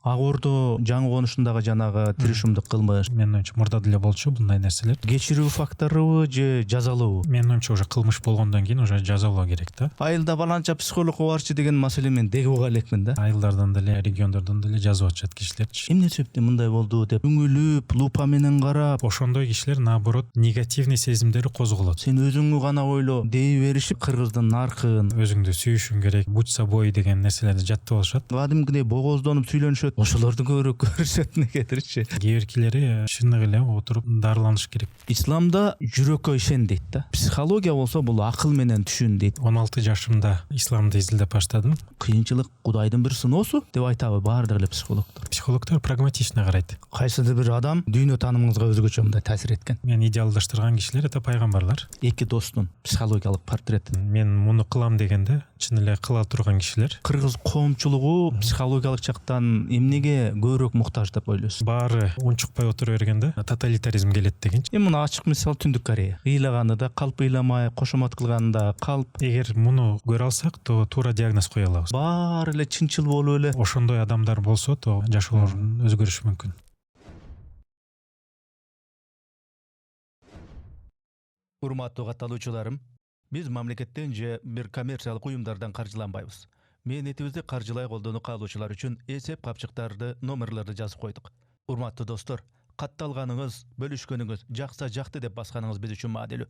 Ак Ордо жаңы конушундагы жанагы тиришимдик кылмыш. Менин оюмча мурда деле болчу мындай нерселер. Кечирүү фактору же жазалоо? Менин оюмча уже кылмыш болгондон кийин уже жазалоо керек да. Айылда баланча психолог барчы деген маселе мен деги уга элекмин да. Айылдардан деле, региондордон деле жазып атышат кишилерчи. Эмне себептен мындай болду деп үңүлүп, лупа менен карап, Ошондой кишилер наоборот негативный сезимдери козголот. сен өзүңү гана ойло, дей беришип кыргыздын наркын, Өзүңдү сүйүшүң керек, будь собой деген нерселерди жаттап алышат. кадимкидей богоздонуп сүйлөнүшөт. Ошолорду көбүрөөк көрүшөт негедирчи. Кээбиркилери чыныгы эле отуруп дарыланыш керек. Исламда жүрөккө ишен дейт да. Психология болсо бул акыл менен түшүн дейт. 16 жашымда исламды изилдеп баштадым. Кыйынчылык Кудайдын бир сыноосу деп айтабы баардык эле психологдор. Психологдор прагматично карайт. Кайсыдыр бир адам дүйнө таанымыңызга өзгөчө мындай таасир эткен. Мен идеалдаштырган кишилер это пайгамбарлар. Эки достун психологиялык портретин. Мен муну кылам дегенде чын эле кыла турган кишилер. Кыргыз коомчулугу психологиялык жактан эмнеге көбүрөөк муктаж деп ойлойсуз? Баары унчукпай отура бергенде тоталитаризм келет дегенчи. Эми муну ачык мисал Түндүк Корея. Ыйлаганы да калп, ыйламай, кошомот кылганы да калп. Эгер муну көрө алсак, то туура диагноз кое алабыз. Баары эле чынчыл болуп эле. Ошондой адамдар болсо, то жашоолорун өзгөрүшү мүмкүн. Урматтуу катталуучуларым, биз мамлекеттен же бир коммерциялык уюмдардан каржыланбайбыз. Мээнетибизди каржылай колдонуу каалоочулар үчүн эсеп капчыктарды, номерлерди жазып койдук. Урматтуу достор, катталганыңыз, бөлүшкөнүңүз, жакса жакты деп басканыңыз биз үчүн маанилүү.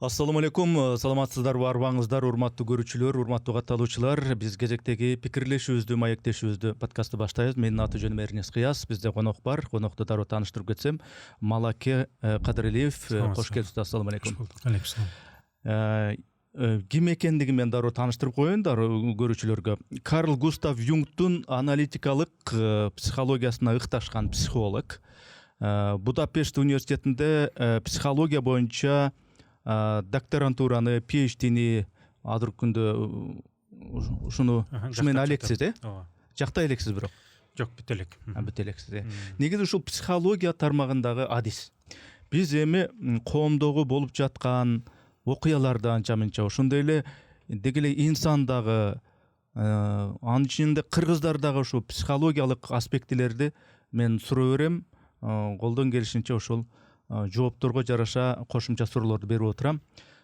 Ассаламу алейкум, саламатсыздарбы арбаңыздар, урматтуу көрүүчүлөр, урматтуу катталуучулар. Биз кезектеги пикирлешүүбүздү, маектешүүбүздү подкастты баштайбыз. Менин аты жөнүм Эрнес Кыяз. Бизде конок бар. Конокду дароо тааныштырып кетсем, Малаке Кадыралиев. Кош келипсиз. Ассаламу алейкум. Алейкум салам. Ким экендигин мен дароо тааныштырып коеюн көрүүчүлөргө. Карл Густав Юнгтун аналитикалык психологиясына ыкташкан психолог. Будапешт университетинде психология боюнча докторантураны, PhD'ни азыр күндө ушу менен алексиз, жактай элексиз бирок. Жок, бүт элек. Бүт элексиз. Негизи ушул психология тармагындагы адис. Биз эми коомдогу болуп жаткан окуяларды анча-мынча ошондой эле деги эле инсандагы, анын ичинде кыргыздардагы ушу психологиялык аспектилерди мен суроо берем. Колдон келишинче ошол жоопторго жараша кошумча суроолорду берип отурам.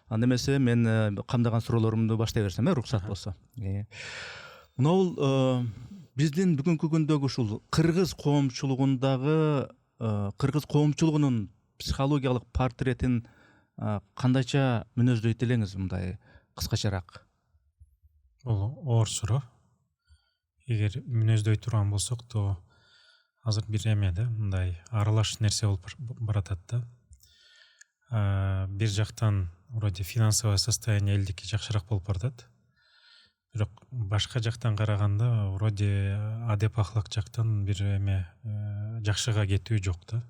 Анда эмесе мен камдаган суроолорумду баштай берсем, уруксат болсо. Мына бул биздин бүгүнкү күндөгү ушул кыргыз коомчулугундагы, кыргыз коомчулугунун психологиялык портретин кандайча мүнөздөйт элеңиз, мындай кыскачараак? Бул оор суроо. Эгер мүнөздөй турган болсок, то азыр бир эме да, мындай аралаш нерсе болуп баратат да. Бир жактан вроде финансовое состояние элдики жакшыраак болуп баратат. Бирок башка жактан караганда вроде адеп ахлак жактан бир эме жакшыга кетүү жок да.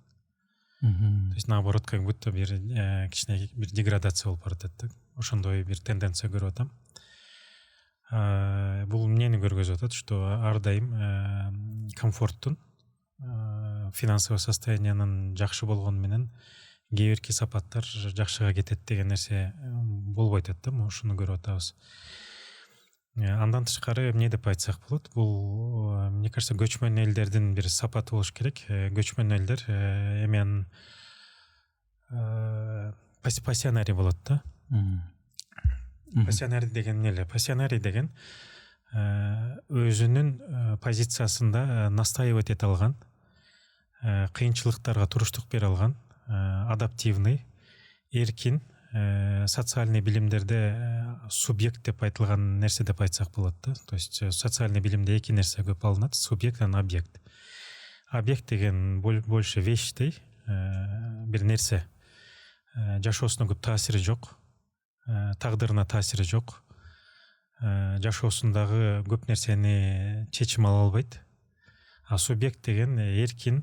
То есть наоборот, как будто бир кичине бир деградация болуп баратат да. Ошондой бир тенденция көрүп атам. Бул эмнени көргөзүп атат, что ар дайым комфорттун, финансовый состояниянын жакшы болгону менен кээ бирки сапаттар жакшыга кетет деген нерсе болбой атат да. Ушуну көрүп атабыз. Андан тышкары эмне деп айтсак болот? Бул, мне кажется, көчмөн элдердин бир сапаты болуш керек. Көчмөн элдер эми пассионарий болот да. Пассионарий деген эмне эле? Пассионарий деген өзүнүн позициясында настаивать эте алган, кыйынчылыктарга туруштук бере алган, адаптивный, эркин, социальный билимдерде субъект деп айтылган нерсе деп айтсак болот да. То есть социальный билимде эки нерсе көп алынат: субъект жана объект. Объект деген больше вещьтей, бир нерсе, жашоосуна көп таасири жок, тагдырына таасири жок, жашоосундагы көп нерсени чечим ала албайт. А субъект деген эркин,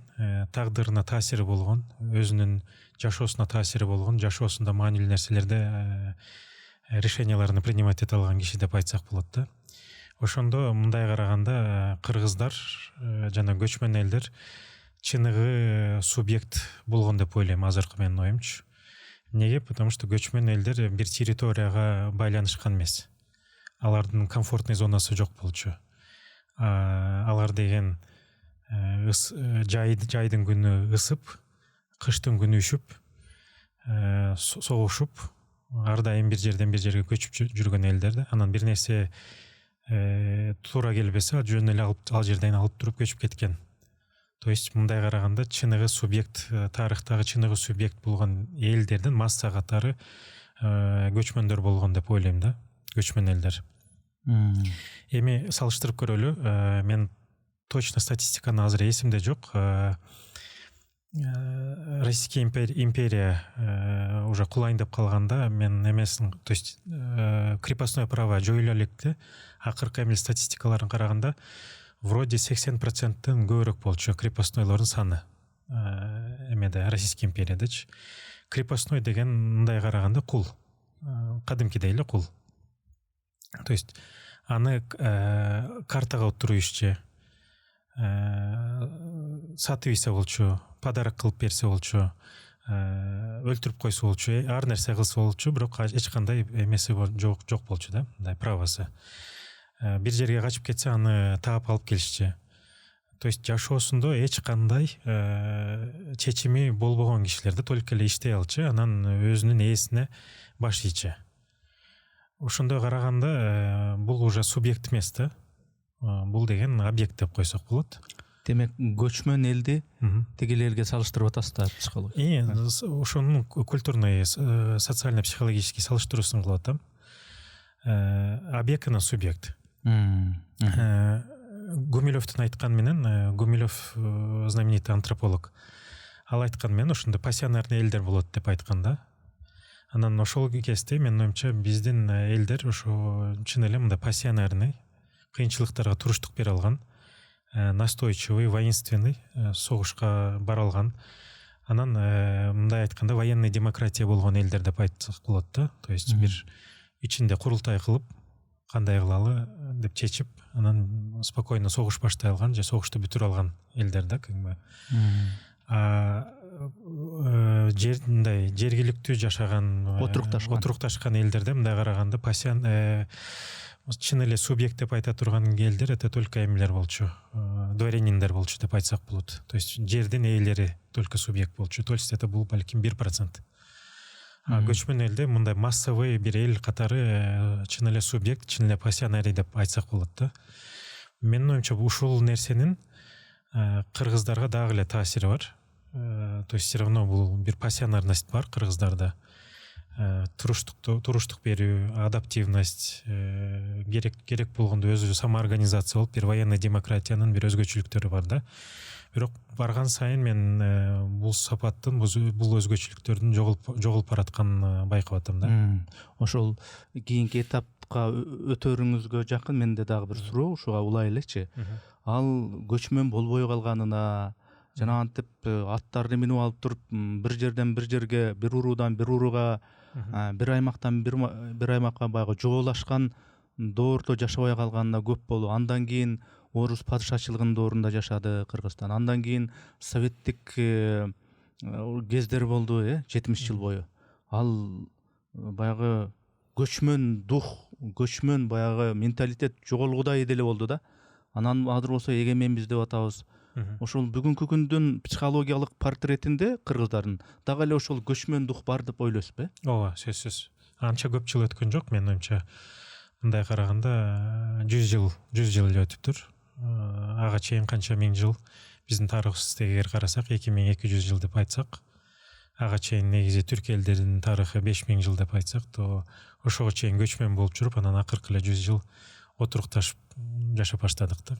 тагдырына таасири болгон, өзүнүн жашоосуна таасири болгон, жашоосунда маанилүү нерселерде решенияларын принимать эте алган киши деп айтсак болот да. Ошондо мындай караганда кыргыздар жана көчмөн элдер чыныгы субъект болгон деп ойлойм азыркы менин оюмчу. Неге? Потому что көчмөн элдер бир территорияга байланышкан эмес. Алардын комфортный зонасы жок болчу. Алар деген жайдын күнү ысып, кыштын күнү үшүп, согушуп, ар дайым бир жерден бир жерге көчүп жүргөн элдер да. Анан бир нерсе туура келбесе, жөн эле ал жерден алып туруп көчүп кеткен. То есть мындай караганда чыныгы субъект, тарыхтагы чыныгы субъект болгон элдердин масса катары көчмөндөр болгон деп ойлойм да, көчмөн элдер. Эми салыштырып көрөлү, мен точно статистиканы азыр эсимде жок. Российская империя уже кулайындап калганда мен эмесин, то есть крепостное право жоюла электи. Акыркы эмне статистикаларын караганда вроде 80%тен көбүрөөк болчу крепостнойлордун саны эмеде, Российский империядачы. Крепостной деген мындай караганда кул, кадимкидей эле кул. То есть аны картага отуруп ишчи, сатып ийсе болчу, подарок кылып берсе болчу, өлтүрүп койсо болчу, ар нерсе кылса болчу, бирок эч кандай эмеси жок болчу да, мындай правасы. Бир жерге качып кетсе аны таап алып келишчи. То есть жашоосунда эч кандай чечими болбогон кишилерди только эле иштей алчу, анан өзүнүн ээсине баш ийчи. Ошондой караганда бул уже субъект эмес да. Бул деген объект деп койсок болот. Демек көчмөн элди тигилерге салыштырып атасыздар психология. Ошонун культурный, социально-психологический салыштыруусун кылып атам. Объект на субъект. Гумилевдин айтканы менен, Гумилев знаменитый антрополог, ал айтканы менен ошондой пассионарный элдер болот деп айткан да. Анан ошол кезде менин оюмча биздин элдер ошо чын эле мындай пассионарный, кыйынчылыктарга туруштук бере алган, настойчивый, воинственный, согушка бара алган. Анан мындай айтканда военный демократия болгон элдер деп айтсак болот да. То есть бир ичинде курултай кылып, кандай кылалы деп чечип, анан спокойно согуш баштай алган же согушту бүтүрө алган элдер да, кеңби. Мындай жергиликтүү жашаган, отурукташкан элдерде мындай караганда чын эле субъект деп айта турган элдер это только эмелер болчу, дворяниндер болчу деп айтсак болот. То есть жердин ээлери только субъект болчу. То есть это бул балким 1%. Көчмөн элде мындай массовый бир эл катары чын эле субъект, чын эле пассионарий деп айтсак болот да. Менин оюмча ушул нерсенин кыргыздарга дагы эле таасири бар. То есть все равно бул бир пассионарность бар кыргыздарда. Туруштук берүү, адаптивность, керек болгондо өзү самоорганизация болуп, бир военный демократиянын бир өзгөчөлүктөрү бар да. Бирок барган сайын мен бул сапаттын, бул өзгөчөлүктөрдүн жоголуп баратканын байкап атам да. Ошол кийинки этапка өтөрүңүзгө жакын менде дагы бир суроо, ушуга улай элекчи. Ал көчмөн болбой калганына, жана антип аттарды минип алып туруп бир жерден бир жерге, бир уруудан бир урууга, бир аймактан бир аймакка баягы жоолашкан доордо жашабай калганына көп болду. Андан кийин орус падышачылыгынын доорунда жашады Кыргызстан. Андан кийин советтик кездер болду, 70 жыл бою. Ал баягы көчмөн дух, көчмөн баягы менталитет жоголгудай деле болду да. Анан азыр болсо эгеменбиз деп атабыз. Ошол бүгүнкү күндүн психологиялык портретинде кыргыздардын дагы эле ошол көчмөн дух бар деп ойлойсузбу? Ооба, сөзсүз. Анча көп жыл өткөн жок, менин оюмча. Мындай караганда 100 жыл эле өтүптүр. Ага чейин канча миң жыл биздин тарыхыбызды эгер карасак 2200 жыл деп айтсак, ага чейин негизи түрк элдеринин тарыхы 5000 жыл деп айтсак, то ошого чейин көчмөн болуп жүрүп, анан акыркы эле 100 жыл отурукташып жашап баштадык да.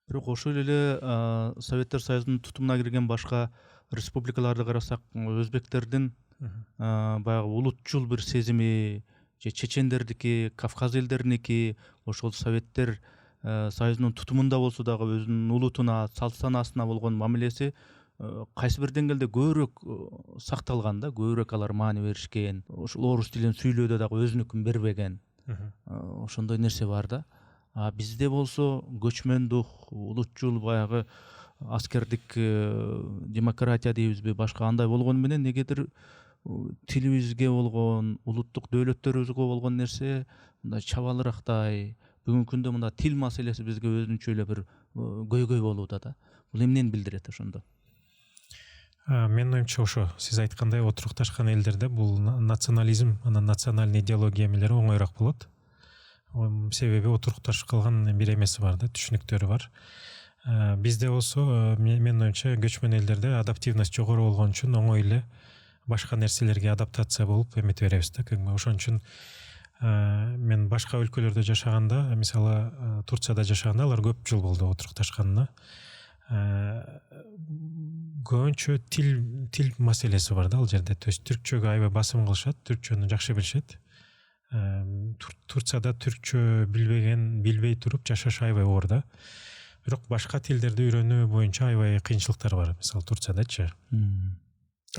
Бирок ошол эле Советтер Союзунун тутумуна кирген башка республикаларды карасак, өзбектердин баягы улутчул бир сезими, же чечендердики, Кавказ элдериники, ошол Советтер Союзунун тутумунда болсо дагы өзүнүн улутуна, салт санаасына болгон мамилеси кайсы бир деңгээлде көбүрөөк сакталган да, көбүрөөк алар маани беришкен. Ошол орус тилин сүйлөөдө дагы өзүнүкүн бербеген. Ошондой нерсе бар да. Бизде болсо көчмөн дух, улутчул баягы аскердик демократия дейбизби башка андай болгону менен негедир тилибизге болгон улуттук дөөлөттөрүбүзгө болгон нерсе мындай чабалырактай бүгүнкү күндө мында тил маселеси бизге өзүнчө эле бир көйгөй болууда да. Бул эмнени билдирет ошондо? Менин оюмча ошо сиз айткандай отурукташкан элдерде бул национализм анан национальный идеология эмелери оңоюраак болот. Себеби отурукташып калган бир эмеси бар да, түшүнүктөрү бар. Бизде болсо менин оюмча көчмөн элдерде адаптивность жогору болгон үчүн оңой эле башка нерселерге адаптация болуп эмете беребиз да. Ошон үчүн мен башка өлкөлөрдө жашаганда, мисалы Турцияда жашаганда, алар көп жыл болду отурукташканына. Көбүнчө тил маселеси бар да ал жерде. То есть түркчөгө аябай басым кылышат, түркчөнү жакшы билишет. Турцияда түркчө билбей туруп жашаш аябай оор да. Бирок башка тилдерди үйрөнүү боюнча аябай кыйынчылыктар бар. Мисалы Турциядачы.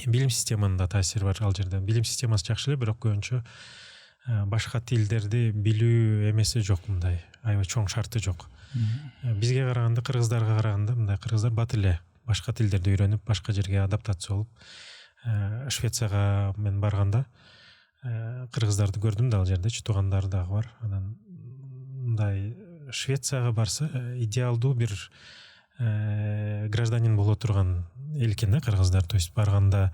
Билим системасында таасири бар ал жерде. Билим системасы жакшы эле, бирок көбүнчө башка тилдерди билүү эмеси жок, мындай аябай чоң шарты жок. Бизге караганда, кыргыздарга караганда, мындай кыргыздар бат эле башка тилдерди үйрөнүп, башка жерге адаптация болуп, Швецияга мен барганда кыргыздарды көрдүм да ал жердечи, туугандар дагы бар. Анан мындай Швецияга барса идеалдуу бир гражданин боло турган эл экен да кыргыздар. То есть барганда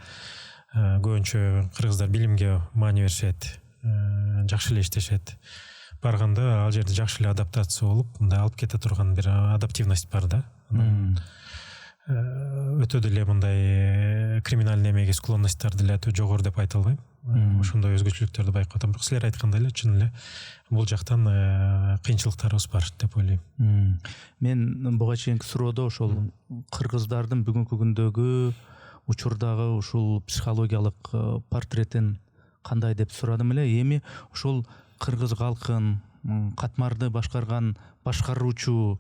көбүнчө кыргыздар билимге маани беришет, жакшы эле иштешет. Барганда ал жерде жакшы эле адаптация болуп, мындай алып кете турган бир адаптивность бар да. Өтө деле мындай криминалдык эмеге склонностьтар деле өтө жогору деп айта албайм. Ошондой өзгөчөлүктөрдү байкап атам. Бирок силер айткандай эле чын эле бул жактан кыйынчылыктарыбыз бар деп ойлойм. Мен буга чейинки суроодо ошол кыргыздардын бүгүнкү күндөгү учурдагы ушул психологиялык портретин кандай деп сурадым эле. Эми ошол кыргыз калкын катмарды башкарган башкаруучу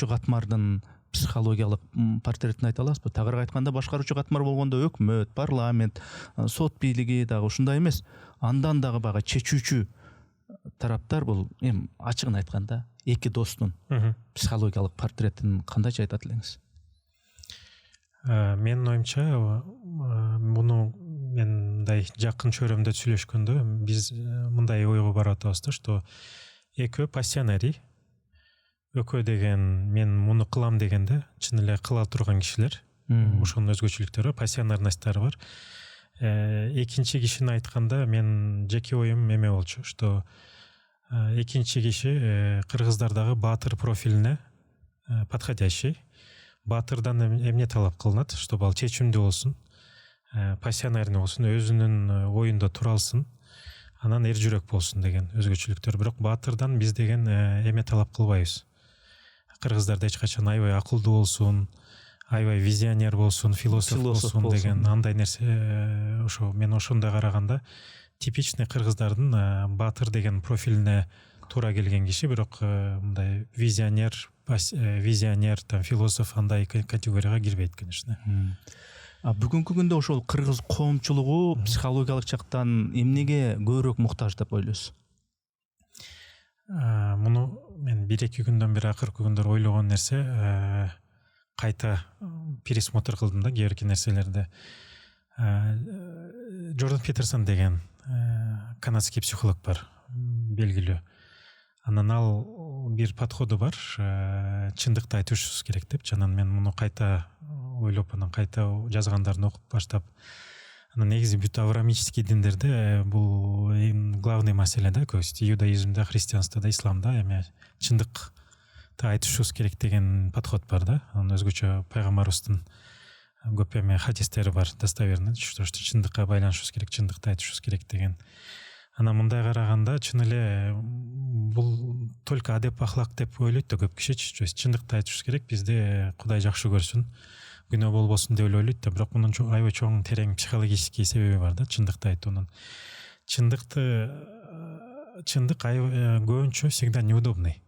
катмардын психологиялык портретин айта аласызбы? Тагыраак айтканда, башкаруучу катмар болгондо өкмөт, парламент, сот бийлиги дагы ушундай эмес. Андан дагы бага чечүүчү тараптар бул эми ачыгын айтканда эки достун психологиялык портретин кандайча айтат элеңиз? Менин оюмча муну мен мындай жакын чөйрөмдө сүйлөшкөндө биз мындай ойго барып атабыз да, что экөө пассионарий, экөө деген мен муну кылам дегенде чын эле кыла турган кишилер. Ошонун өзгөчөлүктөрү, пассионарностьтары бар. Экинчи кишини айтканда мен жеке оюм эме болчу, что экинчи киши кыргыздардагы баатыр профилине подходящий. Баатырдан эмне талап кылынат, чтобы ал чечимдүү болсун, пассионарный болсун, өзүнүн оюнда тура алсын, анан эр жүрөк болсун деген өзгөчөлүктөр. Бирок баатырдан биз деген эме талап кылбайбыз. Кыргыздарда эч качан аябай акылдуу болсун, аябай визионер болсун, философ болсун деген андай нерсе. Ошо мен ошондой караганда типичный кыргыздардын баатыр деген профилине туура келген киши, бирок мындай визионер, там философ андай категорияга кирбейт, конечно. Бүгүнкү күндө ошол кыргыз коомчулугу психологиялык жактан эмнеге көбүрөөк муктаж деп ойлойсуз? Муну мен 1-2 күндөн бери акыркы күндөр ойлогон нерсе, кайта пересмотр кылдым да кээ бирки нерселерди. Джордан Питерсон деген канадский психолог бар, белгилүү. Анан ал бир подходу бар, чындыкты айтышыбыз керек деп. Анан мен муну кайта ойлоп, анан кайта жазгандарын окуп баштап, анан негизи бүт авраамический диндерде бул эң главный маселе да, иудаизмде, христианствода, исламда эме чындыкты айтышыбыз керек деген подход бар да. Анан өзгөчө пайгамбарыбыздын көп эме хадистери бар, достоверный, что чындыкка байланышыбыз керек, чындыкты айтышыбыз керек деген. Анан мындай караганда чын эле бул только адеп ахлак деп ойлойт да көп кишичи. То есть чындыкты айтышыбыз керек, бизде Кудай жакшы көрсүн, күнөө болбосун деп ойлойт да, бирок мунун аябай чоң терең психологический себеби бар да чындыкты айтуунун. Чындык көбүнчө всегда неудобный.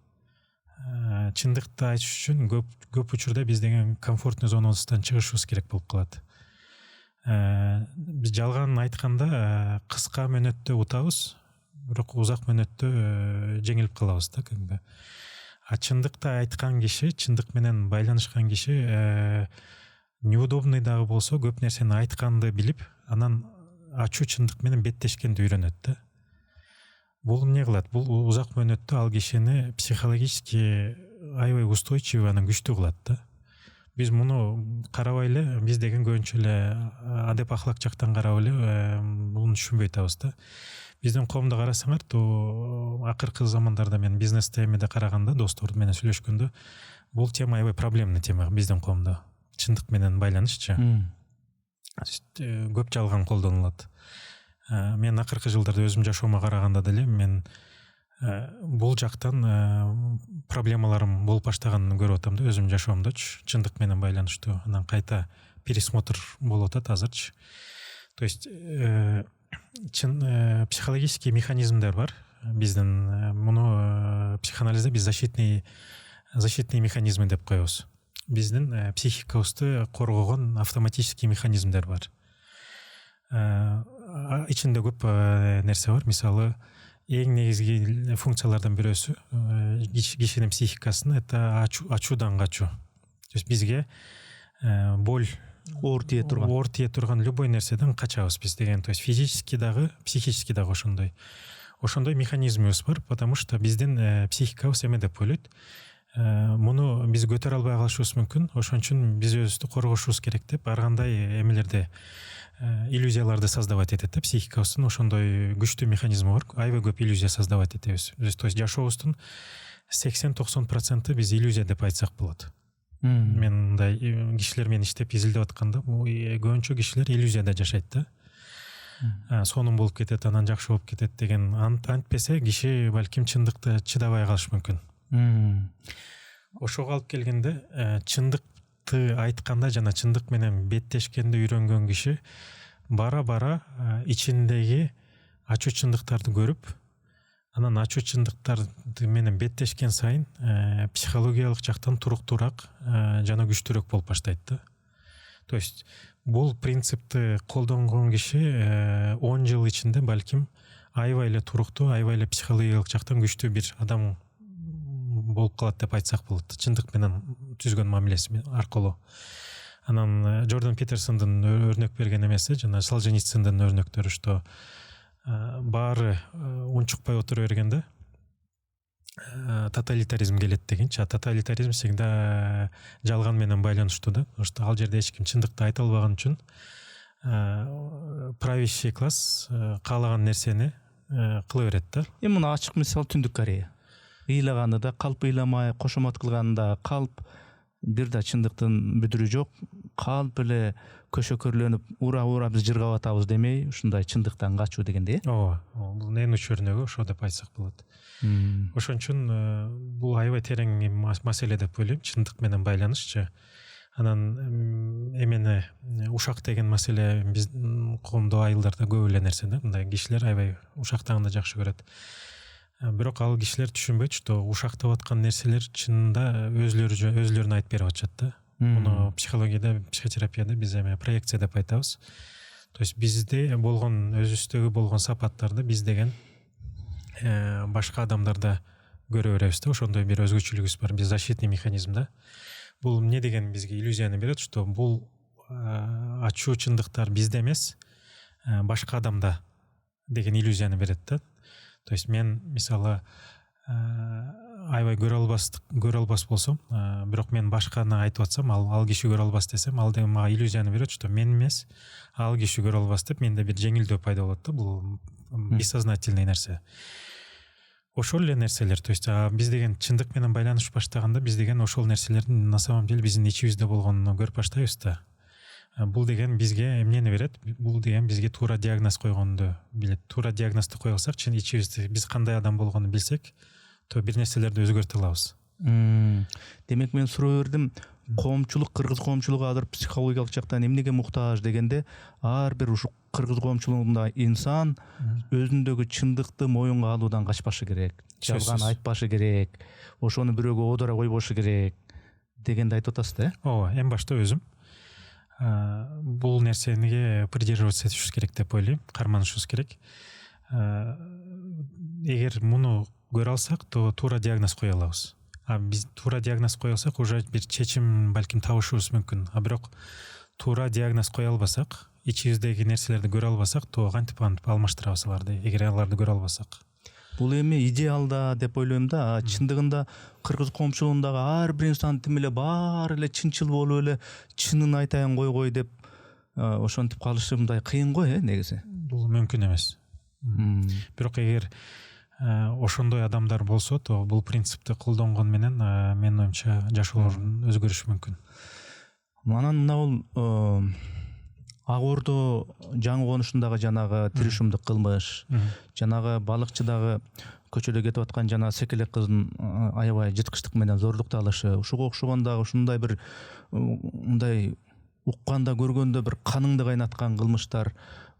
Чындыкты айтыш үчүн көп учурда биз деген комфортный зонабыздан чыгышыбыз керек болуп калат. Биз жалган айтканда кыска мөөнөттө утабыз, бирок узак мөөнөттө жеңилип калабыз да. чындыкты айткан киши, чындык менен байланышкан киши неудобный дагы болсо көп нерсени айтканды билип, анан ачуу чындык менен беттешкенди үйрөнөт да. Бул эмне кылат? Бул узак мөөнөттө ал кишини психологически аябай устойчивый, анан күчтүү кылат да. Биз муну карабай эле, биз деген көбүнчө эле адеп ахлак жактан карап эле муну түшүнбөй атабыз да. Биздин коомдо карасаңар, акыркы замандарда мен бизнес темеде караганда, достор менен сүйлөшкөндө, бул тема аябай проблемный тема биздин коомдо. Чындык менен байланышчы. Көп жалган колдонулат. Мен акыркы жылдарда өзүм жашоомо караганда деле мен бул жактан проблемаларым болуп баштаганын көрүп атам да, өзүм жашоомдочу, чындык менен байланыштуу. Анан кайта пересмотр болуп атат азырчы. То есть психологический механизмдер бар биздин, муну психоанализде биз защитный механизмы деп коебуз. Биздин психикабызды коргогон автоматический механизмдер бар. Ичинде көп нерсе бар. Мисалы, эң негизги функциялардан бирөөсү кишинин психикасын это ачуудан качуу. То есть бизге боль, оор тие турган любой нерседен качабыз биз деген. То есть физически дагы, психически дагы ошондой механизмибиз бар, потому что биздин психикабыз эме деп ойлойт. Муну биз көтөрө албай калышыбыз мүмкүн, ошон үчүн биз өзүбүздү коргошубуз керек деп ар кандай эмелерде иллюзияларды создавать этет да. Психикабыздын ошондой күчтүү механизми бар. Аябай көп иллюзия создавать этебиз. То есть жашообуздун 80-90% биз иллюзия деп айтсак болот. Мен мындай кишилер менен иштеп изилдеп атканда, көбүнчө кишилер иллюзияда жашайт да. Сонун болуп кетет, анан жакшы болуп кетет деген. Антпесе киши балким чындыкты чыдабай калышы мүмкүн. Ошого алып келгенде чындыкты айтканда жана чындык менен беттешкенди үйрөнгөн киши бара ичиндеги ачуу чындыктарды көрүп, анан ачуу чындыктарды менен беттешкен сайын психологиялык жактан туруктуураак жана күчтүүрөөк болуп баштайт да. То есть бул принципти колдонгон киши 10 жыл ичинде балким аябай эле туруктуу, аябай эле психологиялык жактан күчтүү бир адам болуп калат деп айтсак болот. Чындык менен түзгөн мамилеси аркылуу. Анан Джордан Питерсондун өрнөк берген эмеси, жана Солженицындын өрнөктөрү, что баары унчукпай отура бергенде тоталитаризм келет дегенчи. Тоталитаризм всегда жалган менен байланыштуу да. Что ал жерде эч ким чындыкты айта албаган үчүн правящий класс каалаган нерсени кыла берет да. Муну ачык мисал Түндүк Корея. Ыйлаганы да калп, ыйламай, кошомот кылганы да калп, бир да чындыктын бүдүрү жок. Калп эле көшөкөрлөнүп, ура биз жыргап атабыз демей, ушундай чындыктан качуу дегенде. Ооба, бул эң уч өрнөгү ошо деп айтсак болот. Ошон үчүн бул аябай терең маселе деп ойлойм, чындык менен байланышчы. Анан эмени ушак деген маселе биздин коомдо айылдарда көп эле нерсе да. Мындай кишилер аябай ушактаганды жакшы көрөт. Бирок ал кишилер түшүнбөйт, что ушактап аткан нерселер чынында өзлөрүнө айтып берип атышат да. Муну психологияда, психотерапияда биз эме проекция деп айтабыз. То есть бизде болгон, өзүбүздөгү болгон сапаттарды биз деген башка адамдарда көрө беребиз да. Ошондой бир өзгөчөлүгүбүз бар, биз защитный механизм да. Бул эмне деген бизге иллюзияны берет, что бул ачуу чындыктар бизде эмес, башка адамда деген иллюзияны берет да. То есть мен мисалы аябай көрө албас болсом, бирок мен башканы айтып атсам, ал киши көрө албас десем, ал деген мага иллюзияны берет, что мен эмес, ал киши көрө албас деп менде бир жеңилдөө пайда болот да. Бул бессознательный нерсе. Ошол эле нерселер, то есть биз деген чындык менен байланышып баштаганда, биз деген ошол нерселердин на самом деле биздин ичибизде болгонун көрүп баштайбыз да. Бул деген бизге эмнени берет? Бул деген бизге туура диагноз койгонду билет. Туура диагнозду кое алсак, чын ичибизде биз кандай адам болгонун билсек, то бир нерселерди өзгөртө алабыз. Демек мен суроо бердим, коомчулук, кыргыз коомчулугу азыр психологиялык жактан эмнеге муктаж дегенде, ар бир ушу кыргыз коомчулугунда инсан өзүндөгү чындыкты моюнга алуудан качпашы керек, жалган айтпашы керек, ошону бирөөгө оодора койбошу керек дегенди айтып атасыз да? Ооба, эң башта өзүм бул нерсеге придерживаться этишибиз керек деп ойлойм, карманышыбыз керек. Эгер муну көрө алсак, то туура диагноз кое алабыз. биз туура диагноз кое алсак уже бир чечим балким табышыбыз мүмкүн. Бирок туура диагноз кое албасак, ичибиздеги нерселерди көрө албасак, то кантип алмаштырабыз аларды, эгер аларды көрө албасак. Бул эми идеалда деп ойлойм да, чындыгында кыргыз коомчулугундагы ар бир инсан тим эле баары эле чынчыл болуп эле чынын айтайын койгой деп ошентип калышы мындай кыйын го, негизи. Бул мүмкүн эмес. Бирок эгер ошондой адамдар болсо, то бул принципти колдонгон менен менин оюмча жашоолорун өзгөрүшү мүмкүн. Анан мына бул Ак Ордо жаңы конушундагы жанагы тиришимдик кылмыш, жанагы балыкчыдагы көчөдө кетип аткан жана секелек кыздын аябай жыткычтык менен зордукталышы, ушуга окшогон дагы ушундай бир мындай укканда көргөндө бир каныңды кайнаткан кылмыштар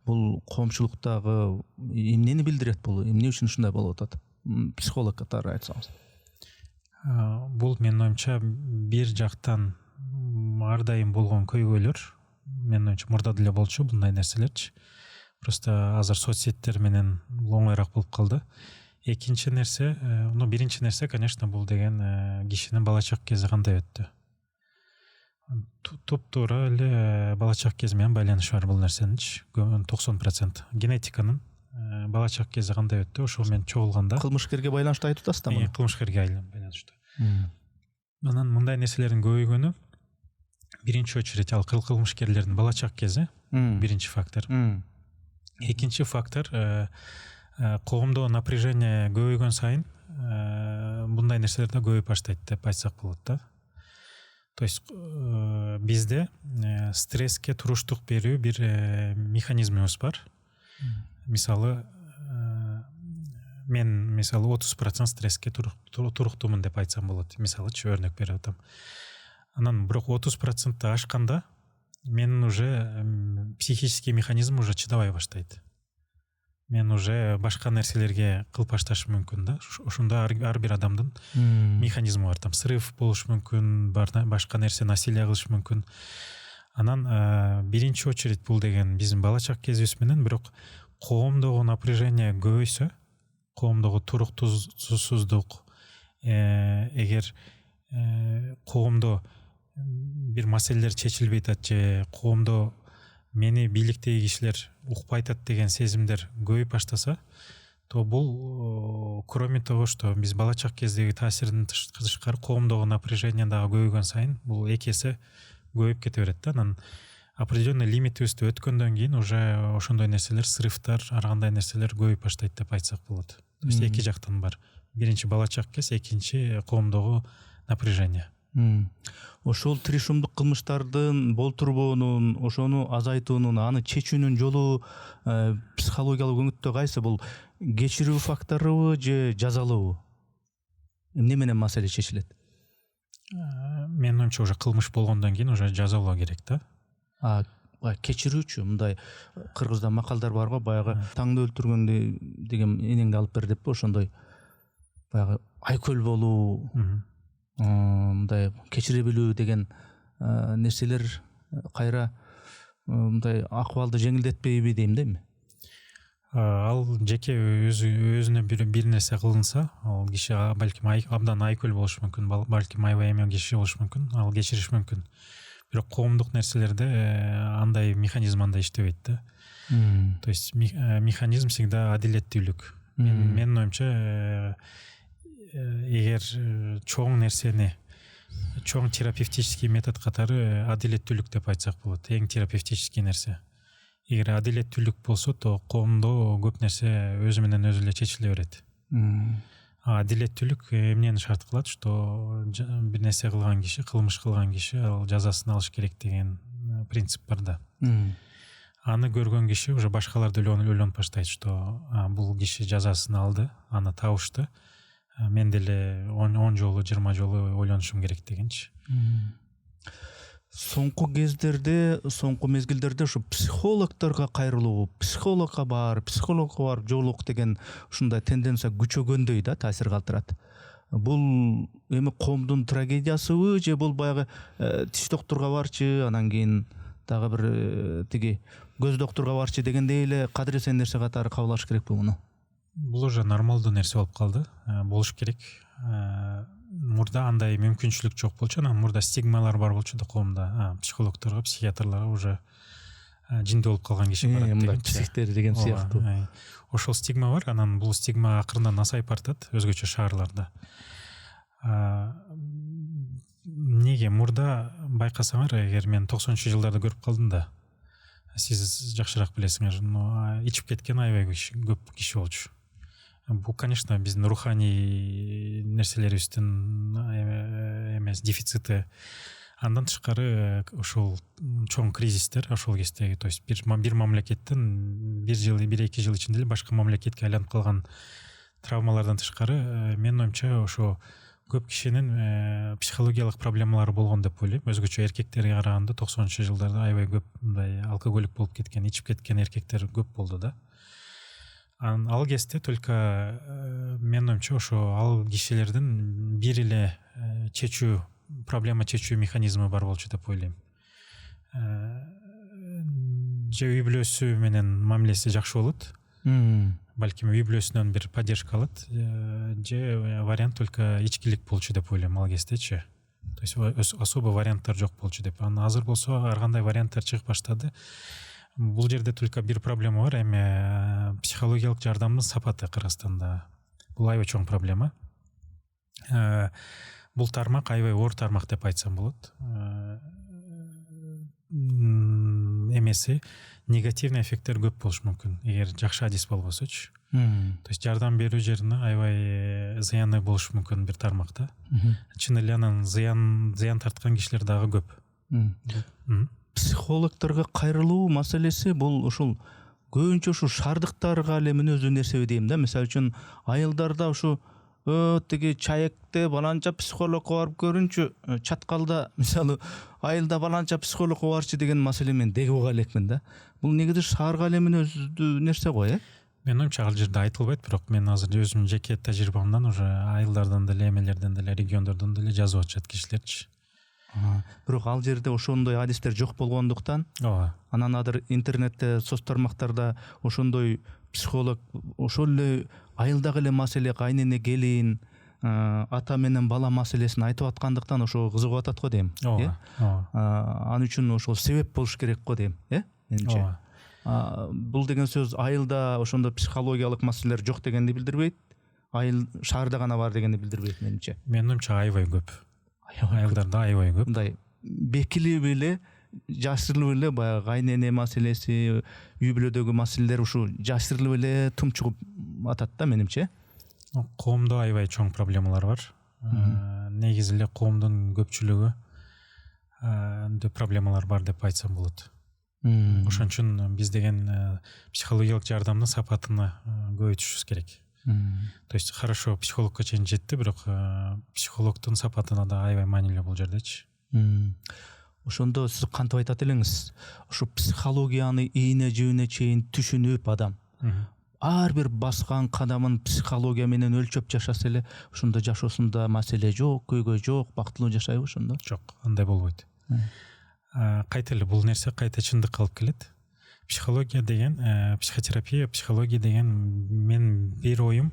бул коомчулуктагы эмнени билдирет, бул эмне үчүн ушундай болуп атат? Психолог катары айтсаңыз. Бул менин оюмча бир жактан ар дайым болгон көйгөйлөр, менин оюмча мурда деле болчу мындай нерселерчи. Просто азыр соцсеттер менен оңойраак болуп калды. Экинчи нерсе, биринчи нерсе, конечно, бул деген кишинин бала чак кези кандай өттү. Туп-туура эле бала чак кези менен байланышы бар бул нерсенинчи. 90% генетиканын бала чак кези кандай өттү, ошол менен чогулганда Кылмышкерге байланыштуу айтып атасыз да муну? Кылмышкерге байланыштуу. Анан мындай нерселердин көбөйгөнү биринчи очередь ал кылмышкерлердин бала чак кези биринчи фактор. Экинчи фактор, коомдо напряжение көбөйгөн сайын мындай нерселер да көбөйүп баштайт деп айтсак болот да. То есть бизде стресске туруштук берүү бир механизмибиз бар. Мисалы, мен 30% стресске туруктумун деп айтсам болот. Мисалычы өрнөк берип атам. Анан бирок 30% ашканда менин уже психический механизм уже чыдабай баштайт. Мен уже башка нерселерге кылып башташым мүмкүн да. Ошондо ар бир адамдын механизми бар. Там срыв болушу мүмкүн, башка нерсе насилие кылыш мүмкүн. Анан биринчи очередь бул деген биздин бала чак кезибиз менен, бирок коомдогу напряжение көбөйсө, коомдогу туруктуусуздук, эгер коомдо бир маселелер чечилбей атат же коомдо мени бийликтеги кишилер укпай атат деген сезимдер көбөйүп баштаса, то бул кроме того, что биз бала чак кездеги таасирдин тышкары коомдогу напряжение дагы көбөйгөн сайын бул эки эсе көбөйүп кете берет да. Анан определенный лимитибизди өткөндөн кийин уже ошондой нерселер, срывтар, ар кандай нерселер көбөйүп баштайт деп айтсак болот. То есть эки жактан бар. Биринчи бала чак кез, экинчи коомдогу напряжение. Ошол тиришимдик кылмыштардын болтурбоонун, ошону азайтуунун, аны чечүүнүн жолу психологиялык өңүттө кайсы? Бул кечирүү фактору же жазалоо? Эмне менен маселе чечилет? Менин оюмча уже кылмыш болгондон кийин уже жазалоо керек да. Кечирүүчү мындай кыргызда макалдар бар го, баягы таңды өлтүргөндө деген энеңди алып бер деп, ошондой баягы айкөл болуу, мындай кечире билүү деген нерселер кайра мындай акыбалды жеңилдетпейби дейм да эми. Ал жеке өзүнө бир нерсе кылынса, ал киши балким абдан айкөл болушу мүмкүн, балким аябай эме киши болушу мүмкүн, ал кечириш мүмкүн. Бирок коомдук нерселерде андай механизм андай иштебейт да. То есть механизм всегда адилеттүүлүк. Менин оюмча, эгер чоң нерсени, чоң терапевтический метод катары адилеттүүлүк деп айтсак болот, эң терапевтический нерсе. Эгер адилеттүүлүк болсо, то коомдо көп нерсе өзү менен өзү эле чечиле берет. Адилеттүүлүк эмнени шарт кылат, что бир нерсе кылган киши, кылмыш кылган киши ал жазасын алыш керек деген принцип бар да. Аны көргөн киши уже башкаларды ойлонуп баштайт, что бул киши жазасын алды, аны табышты, мен деле 10 жолу, 20 жолу ойлонушум керек дегенчи. Соңку мезгилдерде ушу психологдорго кайрылуу, психологко барып жолук деген ушундай тенденция күчөгөндөй да, таасир калтырат. Бул эми коомдун трагедиясыбы же бул баягы тиш доктурга барчы, анан кийин дагы бир тиги көз доктурга барчы дегендей эле кадыресен нерсе катары кабыл алыш керекпи муну? Бул уже нормалдуу нерсе болуп калды, болуш керек. мурда андай мүмкүнчүлүк жок болчу, анан мурда стигмалар бар болчу да коомдо, психологторго, психиатрларга уже жинди болуп калган киши барат мындай дегенчи. психтер деген сыяктуу. Ошол стигма бар, анан бул стигма акырындан азайып бартат өзгөчө шаарларда. Неге мурда байкасаңар, эгер мен 90-чы жылдарда көрүп калдым да, сиз жакшыраак билесиңер, ичип кеткен аябай көп киши болчу. Бул, конечно, биздин руханий нерселерибиздин эмес дефицити. Андан тышкары ошол чоң кризистер ошол кездеги, то есть бир мамлекеттин 1-2 жыл ичинде эле башка мамлекетке айланып калган травмалардан тышкары, менин оюмча ошо көп кишинин психологиялык проблемалары болгон деп ойлойм. Өзгөчө эркектерге караганда 90-чы жылдарда аябай көп мындай алкоголик болуп кеткен, ичип кеткен эркектер көп болду да. Ал кезде только менин оюмча ошо ал кишилердин бир эле проблема чечүү механизми бар болчу деп ойлойм. Же үй бүлөсү менен мамилеси жакшы болот, балким үй бүлөсүнөн бир поддержка алат, же вариант только ичкилик болчу деп ойлойм ал кездечи. То есть особо варианттар жок болчу деп. Анан азыр болсо ар кандай варианттар чыгып баштады. Бул жерде только бир проблема бар, эми психологиялык жардамдын сапаты Кыргызстанда. Бул аябай чоң проблема. Бул тармак аябай оор тармак деп айтсам болот. Эмеси негативный эффекттер көп болушу мүмкүн, эгер жакшы адис болбосочу. То есть жардам берүү жерине аябай зыяны болушу мүмкүн бир тармакта. Чын эле анан зыян тарткан кишилер дагы көп. Психологторго кайрылуу маселеси бул ушул көбүнчө ушу шаардыктар алеминин өзү нерсеби дейм да. Мисалы үчүн айылдарда ушу тиги чаекте баланча психологко барып көрүнчү, чаткалда мисалы айылда баланча психологко барчы деген маселе мен деги уга элекмин да. Бул негизи шаарга алеминин өзү нерсе го, Менин оюмча ал жерде айтылбайт, бирок мен азыр өзүмдүн жеке тажрыйбамдан уже айылдардан деле, эмелерден деле, региондордон деле жазып атышат кишилерчи. Бирок ал жерде ошондой адистер жок болгондуктан, анан азыр интернетте, соц тармактарда ошондой психолог ошол эле айылдагы эле маселе, кайнене келин, ата менен бала маселесин айтып аткандыктан ошо кызыгып атат го дейм. Ал үчүн ошол себеп болуш керек го дейм, менимче. Бул деген сөз айылда ошондой психологиялык маселелер жок дегенди билдирбейт, айыл шаарда гана бар дегенди билдирбейт менимче. Менин оюмча аябай көп. Айылдарда аябай көп. Мындай бекилип эле, жашырылып эле баягы кайнене маселеси, үй бүлөдөгү маселелер ушу жашырылып эле тумчугуп атат да менимче. Коомдо аябай чоң проблемалар бар. Негизи эле коомдун көпчүлүгү проблемалар бар деп айтсам болот. Ошон үчүн биз деген психологиялык жардамдын сапатына көбөйтүшүбүз керек. То есть хорошо психологко чейин жетти, бирок психологдун сапатына да аябай маанилүү бул жердечи. Ошондо сиз кантип айтат элеңиз? Ошо психологияны ийне жибине чейин түшүнүп адам ар бир баскан кадамын психология менен өлчөп жашаса эле ошондо жашоосунда маселе жок, көйгөй жок, бактылуу жашайбы ошондо? Жок, андай болбойт. Кайта эле бул нерсе кайта чындыкка алып келет. Психология деген, психотерапия, психология деген мен бир оюм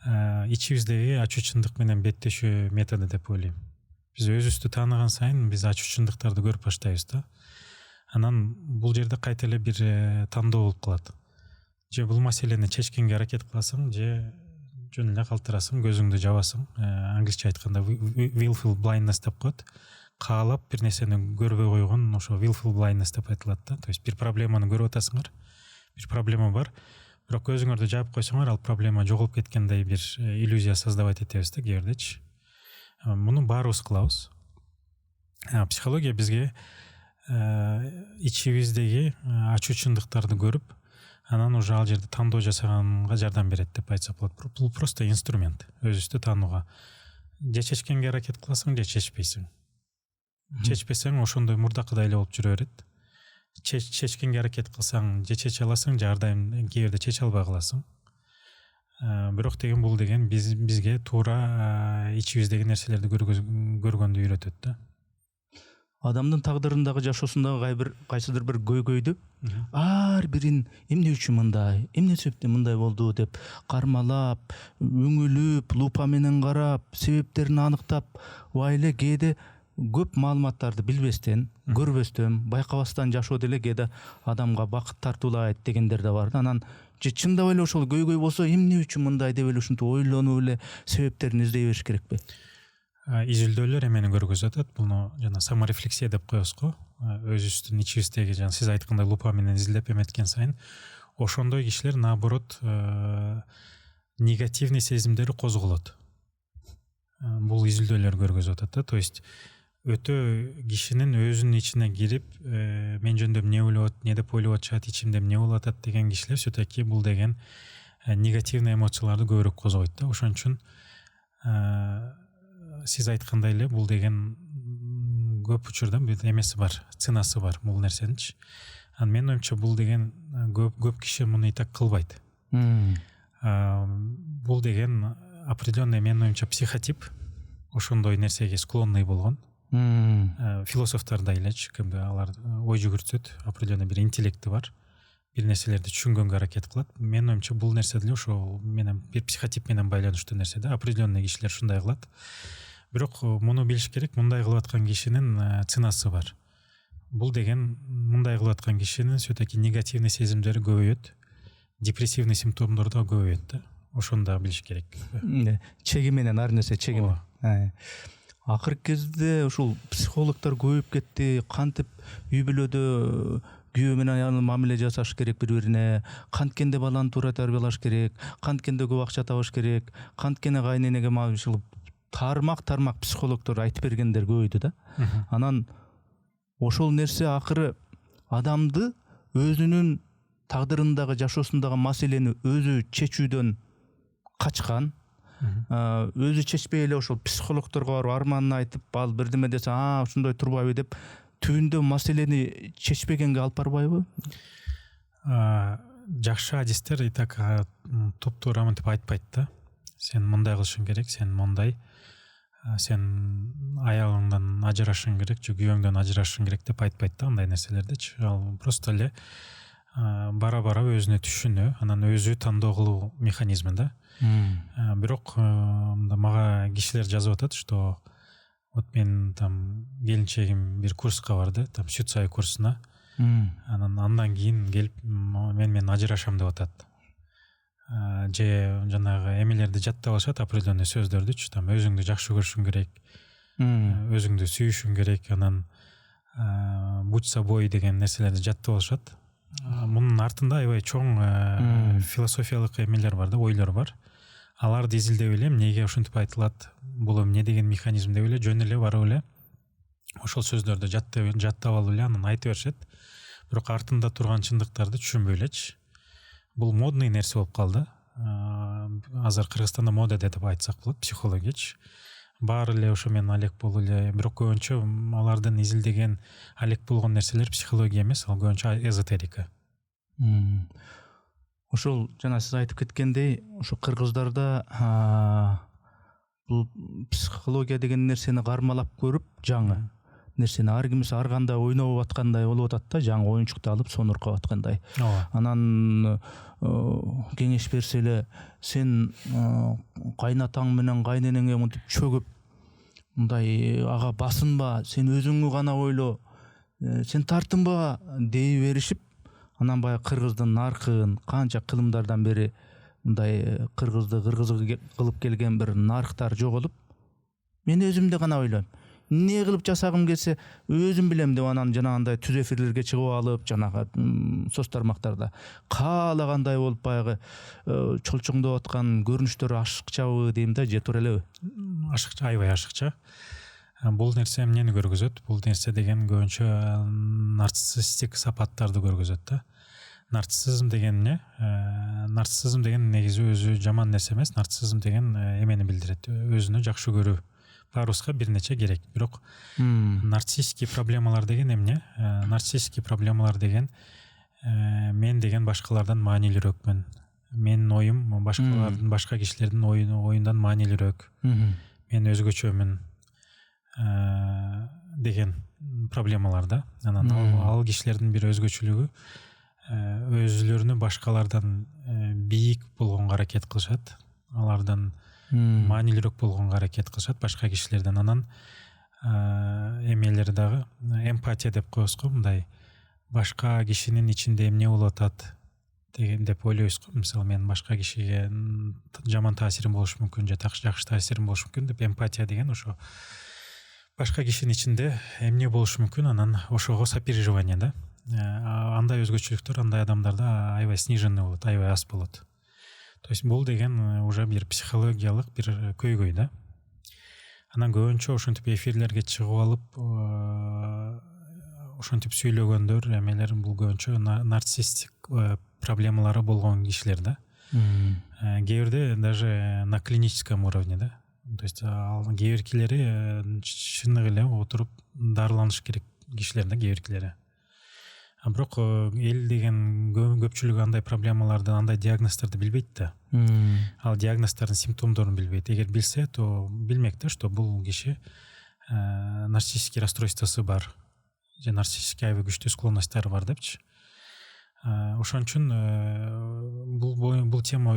ичибиздеги ачуу чындык менен беттешүү методу деп ойлойм. Биз өзүбүздү тааныган сайын биз ачуу чындыктарды көрүп баштайбыз да. Анан бул жерде кайта эле бир тандоо болуп калат. Же бул маселени чечкенге аракет кыласың, же жөн эле калтырасың, көзүңдү жабасың. Англисче айтканда willful blindness деп коет. Каалап бир нерсени көрбөй койгон ошо willful blindness деп айтылат да. То есть бир проблеманы көрүп атасыңар, бир проблема бар, бирок көзүңөрдү жаап койсоңор ал проблема жоголуп кеткендей бир иллюзия создавать этебиз да кээ бирдечи. Муну баарыбыз кылабыз. Психология бизге ичибиздеги ачуу чындыктарды көрүп, анан уже ал жерде тандоо жасаганга жардам берет деп айтсак болот. Бул просто инструмент өзүбүздү таанууга. Же чечкенге аракет кыласың, же чечпейсиң. Чечпесең ошондой мурдакыдай эле болуп жүрө берет. Чечкенге аракет кылсаң, же чече аласың, же ар дайым кээ бирде чече албай каласың. Бирок деген бул деген бизге туура ичибиздеги нерселерди көргөндү үйрөтөт да. адамдын тагдырындагы жашоосундагы кайсыдыр бир көйгөйдү ар бирин эмне үчүн мындай, эмне себептен мындай болду деп кармалап, үңүлүп, лупа менен карап, себептерин аныктап, эле кээде көп маалыматтарды билбестен, көрбөстөн, байкабастан жашоо деле кээде адамга бакыт тартуулайт дегендер да бар да. Анан чындап эле ошол көйгөй болсо эмне үчүн мындай деп эле ушинтип ойлонуп эле себептерин издей бериш керекпи? Изилдөөлөр эмени көргөзүп атат. Буну жана саморефлексия деп коебуз го. Өзүбүздүн ичибиздеги жана сиз айткандай лупа менен изилдеп эметкен сайын ошондой кишилер наоборот негативный сезимдери козголот. Бул изилдөөлөр көргөзүп атат да. То есть өтө кишинин өзүнүн ичине кирип, мен жөнүндө эмне ойлоп, эмне деп ойлоп атышат, ичимде эмне болуп атат деген кишилер все-таки бул деген негативный эмоцияларды көбүрөөк козгойт да. Ошон үчүн сиз айткандай эле бул деген көп учурда бир эмеси бар, ценасы бар бул нерсенинчи. Менин оюмча бул деген көп киши муну и так кылбайт. Бул деген определенный, менин оюмча, психотип ошондой нерсеге склонный болгон. Философтордой элечи, алар ой жүгүртүшөт, определенный бир интеллекти бар, бир нерселерди түшүнгөнгө аракет кылат. Менин оюмча бул нерсе деле ошол менен бир психотип менен байланыштуу нерсе да. Определенный кишилер ушундай кылат. Бирок муну билиш керек, мындай кылып аткан кишинин ценасы бар. Бул деген мындай кылып аткан кишинин все-таки негативный сезимдери көбөйөт, депрессивный симптомдор да көбөйөт да. Ошону да билиш керек. Чеги менен ар нерсе чеги. Акыркы кезде ушул психологдор көбөйүп кетти. Кантип үй бүлөдө күйөө менен мамиле жасаш керек бири-бирине, канткенде баланы туура тарбиялаш керек, канткенде көп акча табыш керек, канткене кайненеге ушул тармак психологдор айтып бергендер көбөйдү да. Анан ошол нерсе акыры адамды өзүнүн тагдырындагы, жашоосундагы маселени өзү чечүүдөн качкан, өзү чечпей эле ошол психологдорго барып арманын айтып, ал бирдеме десе, ушундай турбайбы деп түбүндө маселени чечпегенге алып барбайбы? Жакшы адистер и так туп-туура мынтип айтпайт да. Сен мындай кылышың керек, сен мындай, сен аялыңдан ажырашың керек, же күйөөңдөн ажырашың керек деп айтпайт да андай нерселердичи. Ал просто эле бара-бара өзүнө түшүнүү, анан өзү тандоо кылуу механизми да. Бирок мага кишилер жазып атат, что вот мен там келинчегим бир курска барды, там сүт сай курсуна. Андан кийин келип мен ажырашам деп атат. Же жанагы эмелерди жаттап алышат, определенный сөздөрдүчү, там өзүңдү жакшы көрүшүң керек, өзүңдү сүйүшүң керек, анан будь собой деген нерселерди жаттап алышат. Мунун артында аябай чоң философиялык эмелер бар да, ойлор бар. Аларды изилдеп эле эмнеге ушинтип айтылат, бул эмне деген механизм деп эле жөн эле барып эле ошол сөздөрдү жаттап алып эле анан айтып беришет. Бирок артында турган чындыктарды түшүнбөй элечи. Бул модный нерсе болуп калды. Азыр Кыргызстанда мода деп айтсак болот, психологиячы. Баары эле ошо менен алек болуп эле, бирок көбүнчө алардын изилдеген, алек болгон нерселер психология эмес, ал көбүнчө эзотерика. Ошол жана сиз айтып кеткендей, ошо кыргыздарда бул психология деген нерсени кармалап көрүп, жаңы нерсени ар кимиси ар кандай ойноп аткандай болуп атат да, жаңы оюнчукту алып сону уркап аткандай. Анан кеңеш берсе эле, сен кайнатаң менен кайненеңе мынтип чөгүп, мындай ага басынба, сен өзүңү гана ойло, сен тартынба дей беришип, анан баягы кыргыздын наркын, канча кылымдардан бери мындай кыргызды кылып келген бир нарктар жоголуп, мен өзүмдү гана ойлойм, эмне кылып жасагым келсе өзүм билем деп анан жанагындай түз эфирлерге чыгып алып, жанагы соц тармактарда каалагандай болуп баягы чолчоңдоп аткан көрүнүштөр ашыкчабы дейм да, же туура элеби? Ашыкча, аябай ашыкча. Бул нерсе эмнени көргөзөт? Бул нерсе деген көбүнчө нарциссистик сапаттарды көргөзөт да. Нарциссизм деген эмне? Нарциссизм деген негизи өзү жаман нерсе эмес. Нарциссизм деген эмени билдирет? Өзүнө жакшы көрүү. Баарыбызга бир нече керек. Бирок нарциссический проблемалар деген эмне? Нарциссический проблемалар деген мен деген башкалардан маанилүүрөкмүн. Менин оюм башкалардын, башка кишилердин оюндан маанилүүрөөк. Мен өзгөчөмүн. деген проблемалар да. Анан ал кишилердин бир өзгөчөлүгү өзүлөрүнү башкалардан бийик болгонго аракет кылышат, алардан маанилүүрөөк болгонго аракет кылышат башка кишилерден. Анан эмелери дагы эмпатия деп коебуз го, мындай башка кишинин ичинде эмне болуп атат деген деп ойлойбуз го. Мисалы мен башка кишиге жаман таасирим болушу мүмкүн же жакшы таасирим болушу мүмкүн деп, эмпатия деген ошо башка кишинин ичинде эмне болушу мүмкүн, анан ошого сопереживание да. Андай өзгөчөлүктөр андай адамдарда аябай сниженный болот, аябай аз болот. То есть бул деген уже бир психологиялык бир көйгөй да. Анан көбүнчө ошентип эфирлерге чыгып алып ошентип сүйлөгөндөр эмелер бул көбүнчө нарциссистик проблемалары болгон кишилер да. Кээ бирде даже на клиническом уровне да. То есть кээ биркилери чыныгы эле отуруп дарыланыш керек кишилер да, кээ биркилери. Бирок эл деген көпчүлүгү андай проблемаларды, андай диагноздорду билбейт да. Ал диагноздордун симптомдорун билбейт. Эгер билсе, то билмек да, что бул киши нарциссический расстройствосы бар же нарциссический аябай күчтүү склонносттары бар депчи. Ошон үчүн бул тема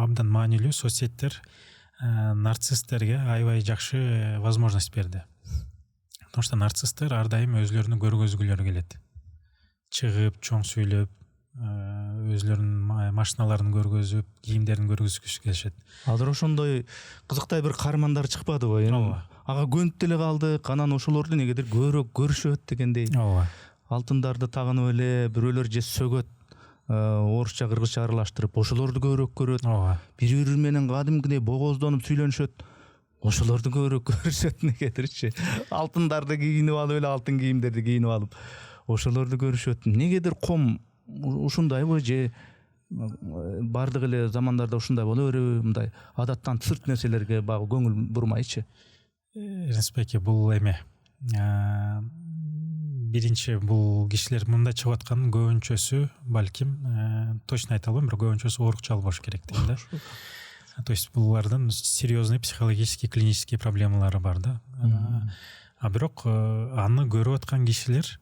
абдан маанилүү. Соц сеттер нарцисстерге аябай жакшы возможность берди. Потому что нарциссттер ар дайым өзлөрүнү көргөзгүлөрү келет. Чыгып, чоң сүйлөп, өзлөрүнүн машиналарын көргөзүп, кийимдерин көргөзгүсү келишет. Азыр ошондой кызыктай бир каармандар чыкпадыбы? Ага көнүп деле калдык, анан ошолорду негедир көбүрөөк көрүшөт дегендей. Алтындарды тагынып эле бирөөлөр же сөгөт, орусча кыргызча аралаштырып, ошолорду көбүрөөк көрөт. Бири менен кадимгидей богоздонуп сүйлөнүшөт. Ошолорду көбүрөөк көрүшөт негедирчи. Алтындарды кийинип алып эле, алтын кийимдерди кийинип алып ошолорду көрүшөт. Негедир ком ушундайбы же бардык эле замандарда ушундай боло береби? Мындай адаттан сырт нерселерге багы көңүл бурмайчы? Респеке, бул эме. Биринчи бул кишилер мындай чыгып атканын көбүнчөсү балким точно айта албайм, бирок көбүнчөсү оорукчал болуш керек дейм да. То есть булардын серьезный психологический, клинический проблемалары бар да. Бирок аны көрүп аткан кишилер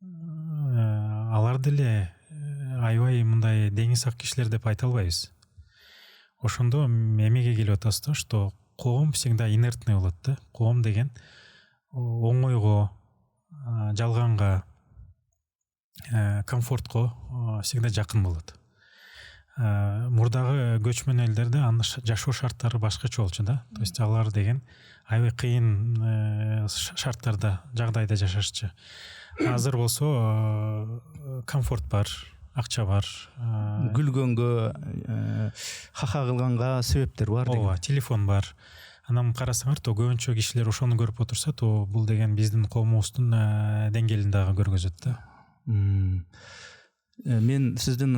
алар деле аябай мындай деңиз ак кишилер деп айта албайбыз. Ошондо эмеге келип атабыз да, что коом всегда инертный болот да. Коом деген оңойго, жалганга, комфортко всегда жакын болот. Мурдагы көчмөн элдерде жашоо шарттары башкача болчу да. То есть алар деген аябай кыйын шарттарда, жагдайда жашашчу. Азыр болсо комфорт бар, акча бар, күлгөнгө, ха-ха кылганга себептер бар деген. Телефон бар. Анан карасаңар, то көбүнчө кишилер ошону көрүп отурса, то бул деген биздин коомубуздун деңгээлин дагы көргөзөт да. Мен сиздин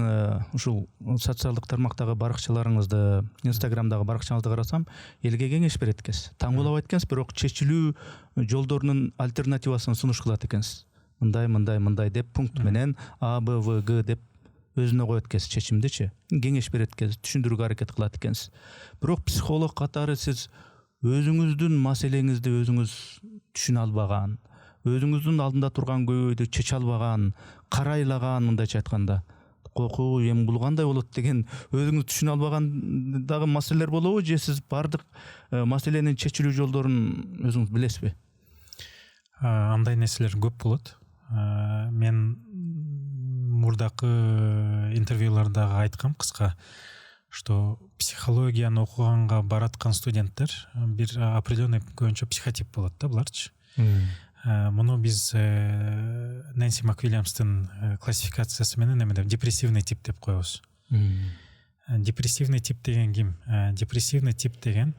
ушул социалдык тармактагы баракчаларыңызды, Инстаграмдагы баракчаңызды карасам, элге кеңеш берет экенсиз. Таң болуп экенсиз, бирок чечилүү жолдорунун альтернативасын сунуш кылат экенсиз. Мындай деп пункт менен А, Б, В, Г деп өзүнө коет экенсиз чечимдичи. Кеңеш берет экенсиз, түшүндүрүүгө аракет кылат экенсиз. Бирок психолог катары сиз өзүңүздүн маселеңизди өзүңүз түшүнө албаган, өзүңүздүн алдында турган көйгөйдү чече албаган, карайлаган, мындайча айтканда, кокуу эми бул кандай болот деген өзүңүз түшүнө албаган дагы маселелер болобу, же сиз бардык маселенин чечилүү жолдорун өзүңүз билесизби? Андай нерселер көп болот. Мен мурдакы интервьюлардагы айткам кыска, что психологияны окуганга бараткан студенттер бир определенный көбүнчө психотип болот да буларчы. Муну биз Нэнси МакВильямстын классификациясы менен эмеде депрессивный тип деп коебуз. Депрессивный тип деген ким? Депрессивный тип деген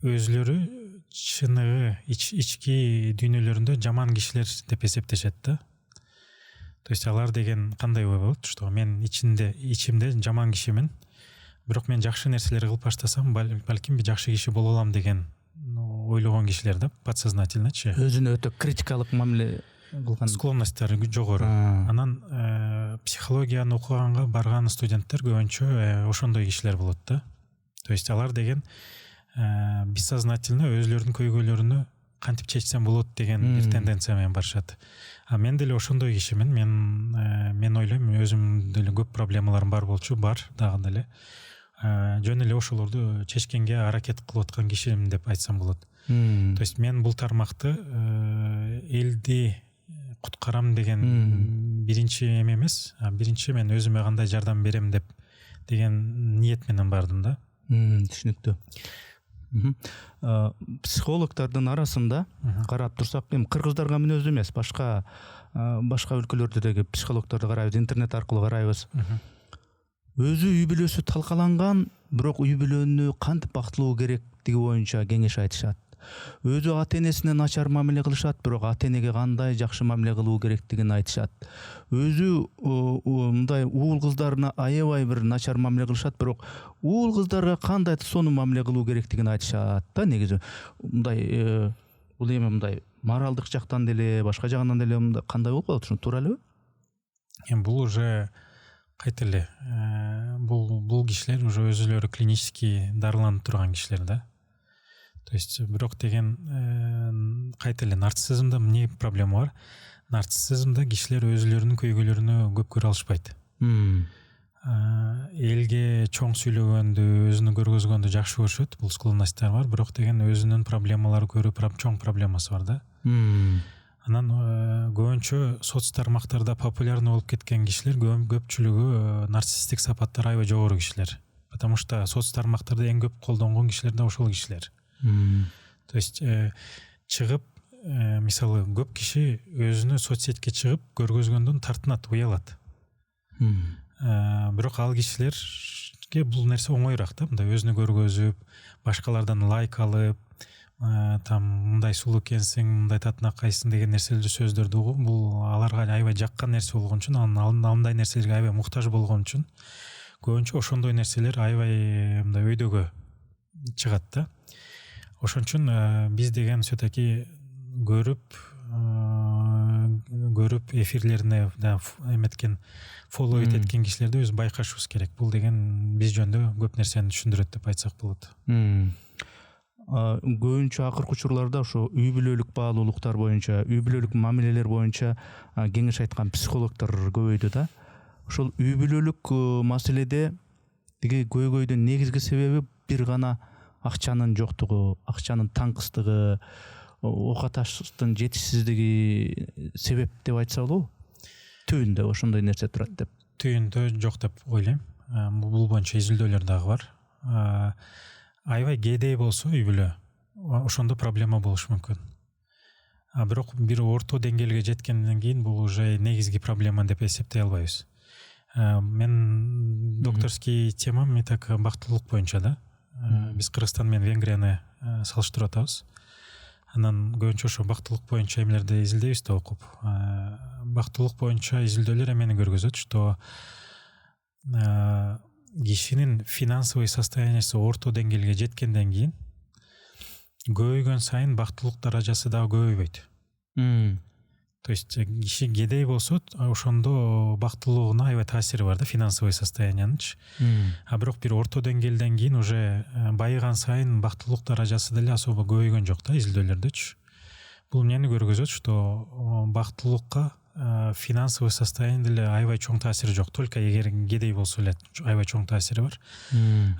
өзлөрү чыныгы ички дүйнөлөрүндө жаман кишилер деп эсептешет да. То есть алар деген кандай ой болот, что мен ичимде жаман кишимин, бирок мен жакшы нерселер кылып баштасам, балким бир жакшы киши боло алам деген ойлогон кишилер да, подсознательночи. Өзүнө өтө критикалык мамиле кылган, склонносттары жогору. Анан психологияны окуганга барган студенттер көбүнчө ошондой кишилер болот да. То есть алар деген бессознательно өзүлөрүнүн көйгөйлөрүнү кантип чечсем болот деген бир тенденция менен барышат. Мен деле ошондой кишимин. Мен ойлойм өзүм деле көп проблемаларым бар болчу, бар дагы деле. Жөн эле ошолорду чечкенге аракет кылып аткан кишимин деп айтсам болот. То есть мен бул тармакты элди куткарам деген биринчи эме эмес. Биринчи мен өзүмө кандай жардам берем деген ниет менен бардым да. Түшүнүктүү. Психологдордун арасында карап турсак, эми кыргыздарга мүнөздүү эмес, башка өлкөлөрдө деги психологдорду карайбыз, интернет аркылуу карайбыз. Өзү үй бүлөсү талкаланган, бирок үй бүлөнү кантип бактылуу керектиги боюнча кеңеш айтышат. Өзү ата-энесине начар мамиле кылышат, бирок ата-энеге кандай жакшы мамиле кылуу керектигин айтышат. Өзү мындай уул кыздарына аябай бир начар мамиле кылышат, бирок уул кыздарга кандай сонун мамиле кылуу керектигин айтышат да. Негизи мындай бул эми мындай моралдык жактан деле, башка жагынан деле мындай кандай болуп калат, ушун туура элеби? Эми бул уже кайта эле бул кишилер уже өзүлөрү клинический дарыланып турган кишилер да. То есть бирок деген кайта эле нарциссизмда эмне проблема бар? Нарциссизмда кишилер өзүлөрүнүн көйгөйлөрүнү көп көрө алышпайт. Элге чоң сүйлөгөндү, өзүнү көргөзгөндү жакшы көрүшөт, бул склонносттар бар, бирок деген өзүнүн проблемалары көрүп, чоң проблемасы бар да. Анан көбүнчө соц тармактарда популярный болуп кеткен кишилер көпчүлүгү нарциссистик сапаттары аябай жогору кишилер. Потому что соц тармактарда эң көп колдонгон кишилер да ошол кишилер. То есть чыгып, мисалы көп киши өзүнү соцсетке чыгып көргөзгөндөн тартынат, уялат. Бирок ал кишилерге бул нерсе оңоюраак да, мындай өзүнү көргөзүп, башкалардан лайк алып, там мындай сулуу экенсиң, мындай татынакайсың деген нерселерди сөздөрдү угуп, бул аларга аябай жаккан нерсе болгон үчүн, андай нерселерге аябай муктаж болгон үчүн көбүнчө ошондой нерселер аябай мындай өйдөгө чыгат да. Ошон үчүн биз деген все-таки көрүп эфирлерине эметкен, фоллоу эткен кишилерди өз байкашыбыз керек. Бул деген биз жөнүндө көп нерсени түшүндүрөт деп айтсак болот. Көбүнчө акыркы учурларда ошо үй бүлөлүк баалуулуктар боюнча, үй бүлөлүк мамилелер боюнча кеңеш айткан психологдор көбөйдү да. Ошол үй бүлөлүк маселеде тиги көйгөйдүн негизги себеби бир гана акчанын жоктугу, акчанын таңкыстыгы, окаташтын жетишсиздиги себеп деп айтса болобу? Түбүндө ошондой нерсе турат деп. Түбүндө жок деп ойлойм. Бул боюнча изилдөөлөр дагы бар. Аябай кедей болсо үй бүлө, ошондо проблема болушу мүмкүн. Бирок бир орто деңгээлге жеткенден кийин бул уже негизги проблема деп эсептей албайбыз. Мен докторский темам бактылуулук боюнча да. Биз Кыргызстан менен Венгрияны салыштырып атабыз. Анан көбүнчө ошо бактылуулук боюнча эмелерди изилдейбиз да, окуп. Бактылуулук боюнча изилдөөлөр эмени көргөзөт, что кишинин финансовый состояниясы орто деңгээлге жеткенден кийин көбөйгөн сайын бактылуулук даражасы дагы көбөйбөйт. То есть киши кедей болсо, ошондо бактылуулугуна аябай таасири бар да, финансовый состояниянычы. Бирок бир орто деңгээлден кийин уже байыган сайын бактылуулук даражасы деле особо көбөйгөн жок да, изилдөөлөрдөчү. Бул эмнени көргөзөт, что бактылуулукка финансовый состояние деле аябай чоң таасири жок. Только эгер кедей болсо эле аябай чоң таасири бар.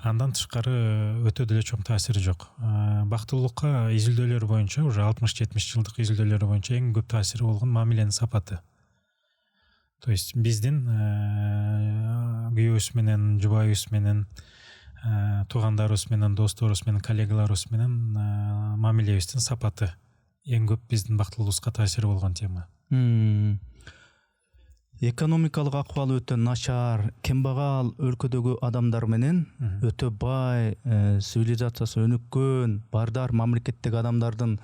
Андан тышкары өтө деле чоң таасири жок. Бактылуулукка изилдөөлөр боюнча уже 60-70 жылдык изилдөөлөр боюнча эң көп таасири болгон мамиленин сапаты. То есть биздин күйөөбүз менен, жубайыбыз менен, туугандарыбыз менен, досторубуз менен, коллегаларыбыз менен мамилебиздин сапаты эң көп биздин бактылуулугубузга таасири болгон тема. Экономикалык акыбалы өтө начар, кембагал өлкөдөгү адамдар менен өтө бай, цивилизациясы өнүккөн, бардар мамлекеттеги адамдардын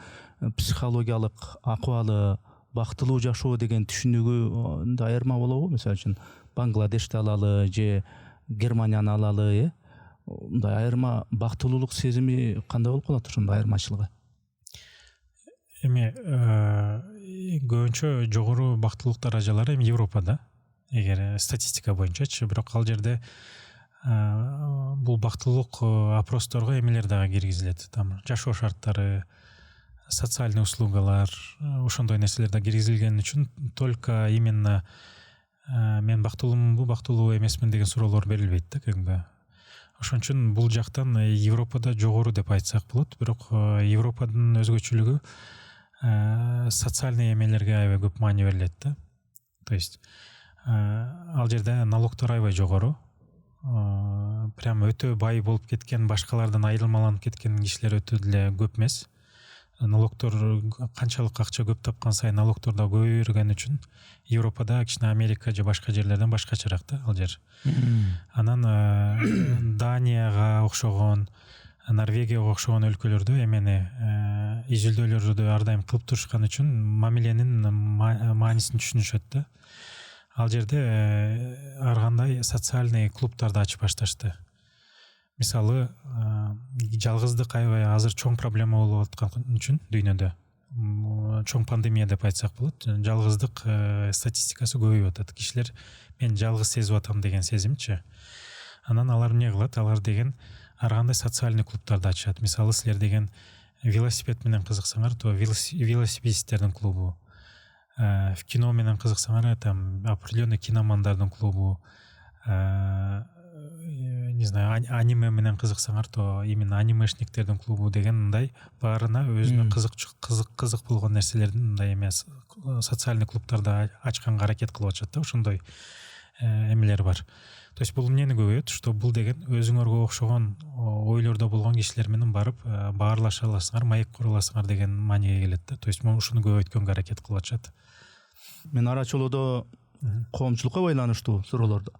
психологиялык акыбалы, бактылуу жашоо деген түшүнүгү айырма болобу? Мисалы үчүн Бангладешти алалы же Германияны алалы, мындай айырма бактылуулук сезими кандай болуп калат ошондой айырмачылыгы? Эми көбүнчө жогору бактылуулук даражалары эми Европада, эгер статистика боюнчачы, бирок ал жерде бул бактылуулук опросторго эмелер дагы киргизилет. Там жашоо шарттары, социальный услугалар, ошондой нерселер да киргизилген үчүн только именно мен бактылуумбу, бактылуу эмесмин деген суроолор берилбейт да кеңбе. Ошон үчүн бул жактан Европада жогору деп айтсак болот, бирок Европадын өзгөчөлүгү социальный эмелерге аябай көп маани берилет да. То есть ал жерде налогдор аябай жогору. Прям өтө бай болуп кеткен, башкалардан айырмаланып кеткен кишилер өтө деле көп эмес. Налогдор канчалык акча көп тапкан сайын налогдор да көбөйгөн үчүн Европада кичине Америка же башка жерлерден башкачараак да ал жер. Анан Данияга окшогон, Норвегияга окшогон өлкөлөрдө эмени изилдөөлөрдү ар дайым кылып турушкан үчүн мамиленин маанисин түшүнүшөт да. Ал жерде ар кандай социальный клубтарды ачып башташты. Мисалы, жалгыздык аябай азыр чоң проблема болуп аткан үчүн дүйнөдө чоң пандемия деп айтсак болот. Жалгыздык статистикасы көбөйүп атат. Кишилер мен жалгыз сезип атам деген сезимчи. Анан алар эмне кылат? Алар деген ар кандай социальный клубтарды ачат. Мисалы, силер деген велосипед менен кызыксаңар, то велосипедисттердин клубу. В кино менен кызыксаңар, там определенный киномандардын клубу. Не знаю, аниме менен кызыксаңар, то именно анимешниктердин клубу деген мындай баарына өзүнө кызык болгон нерселердин мындай эмес социальный клубтарды ачканга аракет кылып атышат да, ошондой эмелер бар. То есть бул эмнени көбөйөт, что бул деген өзүңөргө окшогон ойлордо болгон кишилер менен барып баарлаша аласыңар, маек кура аласыңар деген мааниге келет да. То есть ушуну көбөйткөнгө аракет кылып атышат. Мен арачылоодо коомчулукка байланыштуу суроолорду,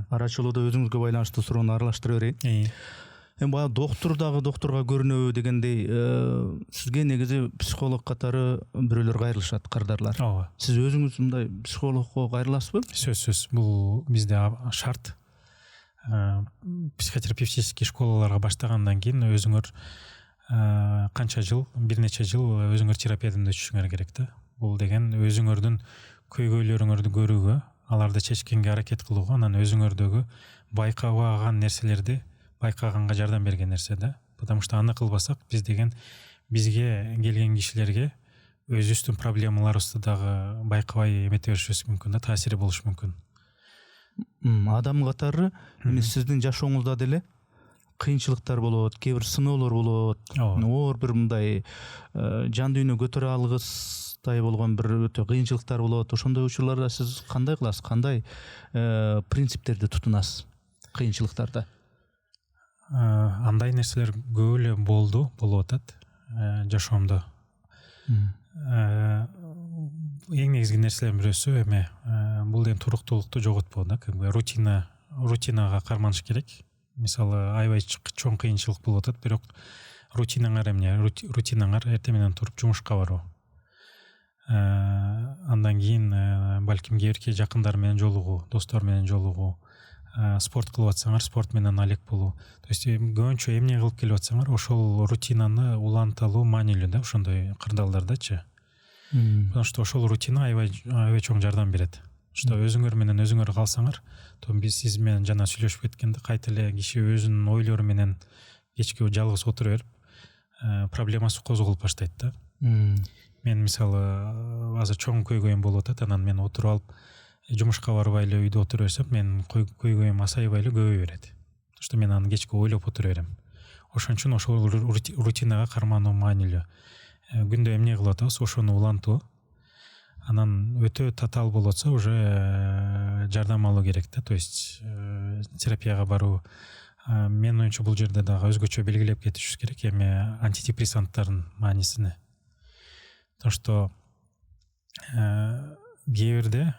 арачылоодо өзүңүзгө байланыштуу суроону аралаштыра берейин. Эми баягы доктор дагы докторго көрүнөбү дегендей, сизге негизи психолог катары бирөөлөр кайрылышат, кардарлар. Ооба. Сиз өзүңүз мындай психологко кайрыласызбы? Сөзсүз, бул бизде шарт. Психотерапевтический школаларга баштагандан кийин өзүңөр канча жыл, бир нече жыл өзүңөр терапиядан өтүшүңөр керек да. Бул деген өзүңөрдүн көйгөйлөрүңөрдү көрүүгө, аларды чечкенге аракет кылууга, анан өзүңөрдөгү байкабаган нерселерди байкаганга жардам берген нерсе да. Потому что аны кылбасак, биз деген бизге келген кишилерге өзүбүздүн проблемаларыбызды дагы байкабай эмете беришибиз мүмкүн да, таасири болушу мүмкүн. Адам катары сиздин жашооңузда деле кыйынчылыктар болот, кээ бир сыноолор болот. Оор бир мындай жан дүйнө көтөрө алгыстай болгон бир өтө кыйынчылыктар болот. Ошондой учурларда сиз кандай кыласыз? Кандай принциптерди тутунасыз кыйынчылыктарда? Андай нерселер көп эле болуп атат жашоомдо. Эң негизги нерселердин бирөөсү эме бул деген туруктуулукту жоготпоо да, рутинага карманыш керек. Мисалы, аябай чоң кыйынчылык болуп атат, бирок рутинаңар эмне? Рутинаңар эртең менен туруп жумушка баруу. Андан кийин балким кээ бир жакындар менен жолугуу, достор менен жолугуу, спорт кылып атсаңар, спорт менен алек болуу. То есть көбүнчө эмне кылып келип атсаңар, ошол рутинаны уланталуу маанилүү да, ошондой кырдаалдардачы. Потому что ошол рутина аябай чоң жардам берет. Что өзүңөр менен өзүңөр калсаңар, то биз сиз менен жана сүйлөшүп кеткенде кайта эле киши өзүнүн ойлору менен кечке жалгыз отура берип, проблемасы козголуп баштайт да. Мен мисалы азыр чоң көйгөйүм болуп атат, анан мен отуруп алып жумушка барбай эле үйдө отура берсем, мен көйгөйүм асайбай эле көбөйө берет. Потому что мен аны кечке ойлоп отура берем. Ошон үчүн ошол рутинага кармануу маанилүү. Күндө эмне кылып атабыз, ошону улантуу. Анан өтө татаал болуп атса, уже жардам алуу керек да. То есть терапияга баруу. Менин оюмча бул жерде дагы өзгөчө белгилеп кетишибиз керек эми антидепрессанттардын маанисини. То что кээ бирде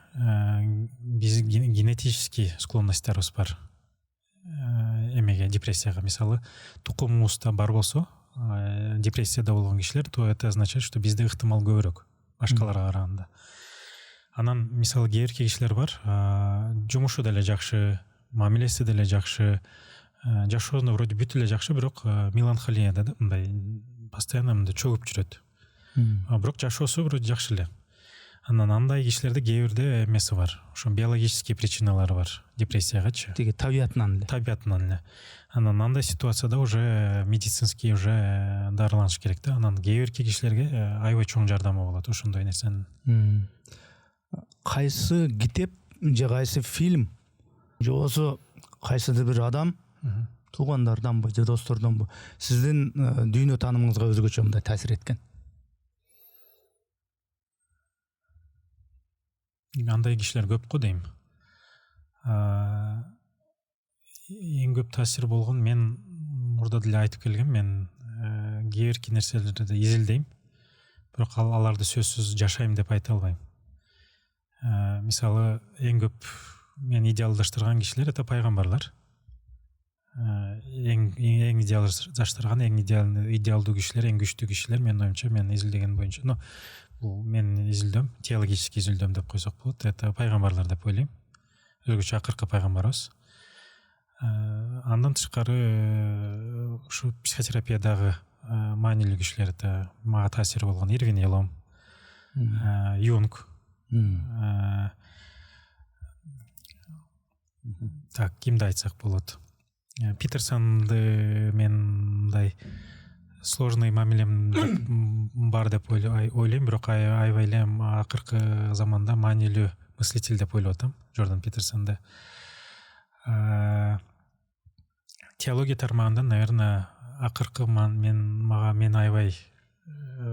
биз генетический склонностьтарыбыз бар. Эмеге, депрессияга, мисалы, тукумубузда бар болсо, депрессияда болгон кишилер, то это означает, что бизде ыктымал көбүрөөк башкаларга караганда. Анан мисалы кээ бир кишилер бар, жумушу деле жакшы, мамилеси деле жакшы, жашоосунда вроде бүт эле жакшы, бирок меланхолияда да, мындай постоянно мындай чөгүп жүрөт. Бирок жашоосу вроде жакшы эле. Анан андай кишилерде кээ бирде эмеси бар, ошо биологический причиналары бар депрессиягачы, тиги табиятынан эле. табиятынан эле. Анан андай ситуацияда уже медицинский уже дарыланыш керек да. Анан кээ бирки кишилерге аябай чоң жардамы болот ошондой нерсенин. Кайсы китеп же кайсы фильм же болбосо кайсыдыр бир адам туугандарданбы же достордонбу сиздин дүйнө таанымыңызга өзгөчө мындай таасир эткен? Андай кишилер көп го дейм. Эң көп таасир болгон, мен мурда деле айтып келгем, мен кээ бирки нерселерди изилдейм, бирок аларды сөзсүз жашайм деп айта албайм. Мисалы, эң көп мен идеалдаштырган кишилер это пайгамбарлар. Эң идеалдаштырган, эң идеалдуу кишилер, эң күчтүү кишилер менин оюмча, мен изилдеген боюнча, но бул мен изилдөм, теологический изилдөм деп койсок болот. Это пайгамбарлар деп ойлойм. Өзгөчө акыркы пайгамбарыбыз. Андан тышкары ушу психотерапиядагы маанилүү кишилер это мага таасир болгон Ирвин Ялом, Юнг. Так, кимди айтсак болот? Питерсонды мен мындай сложный мамилем бар деп ойлойм, бирок аябай эле акыркы заманда маанилүү мыслитель деп ойлоп атам Джордан Питерсонду. Теология тармагында, наверное, акыркы мен аябай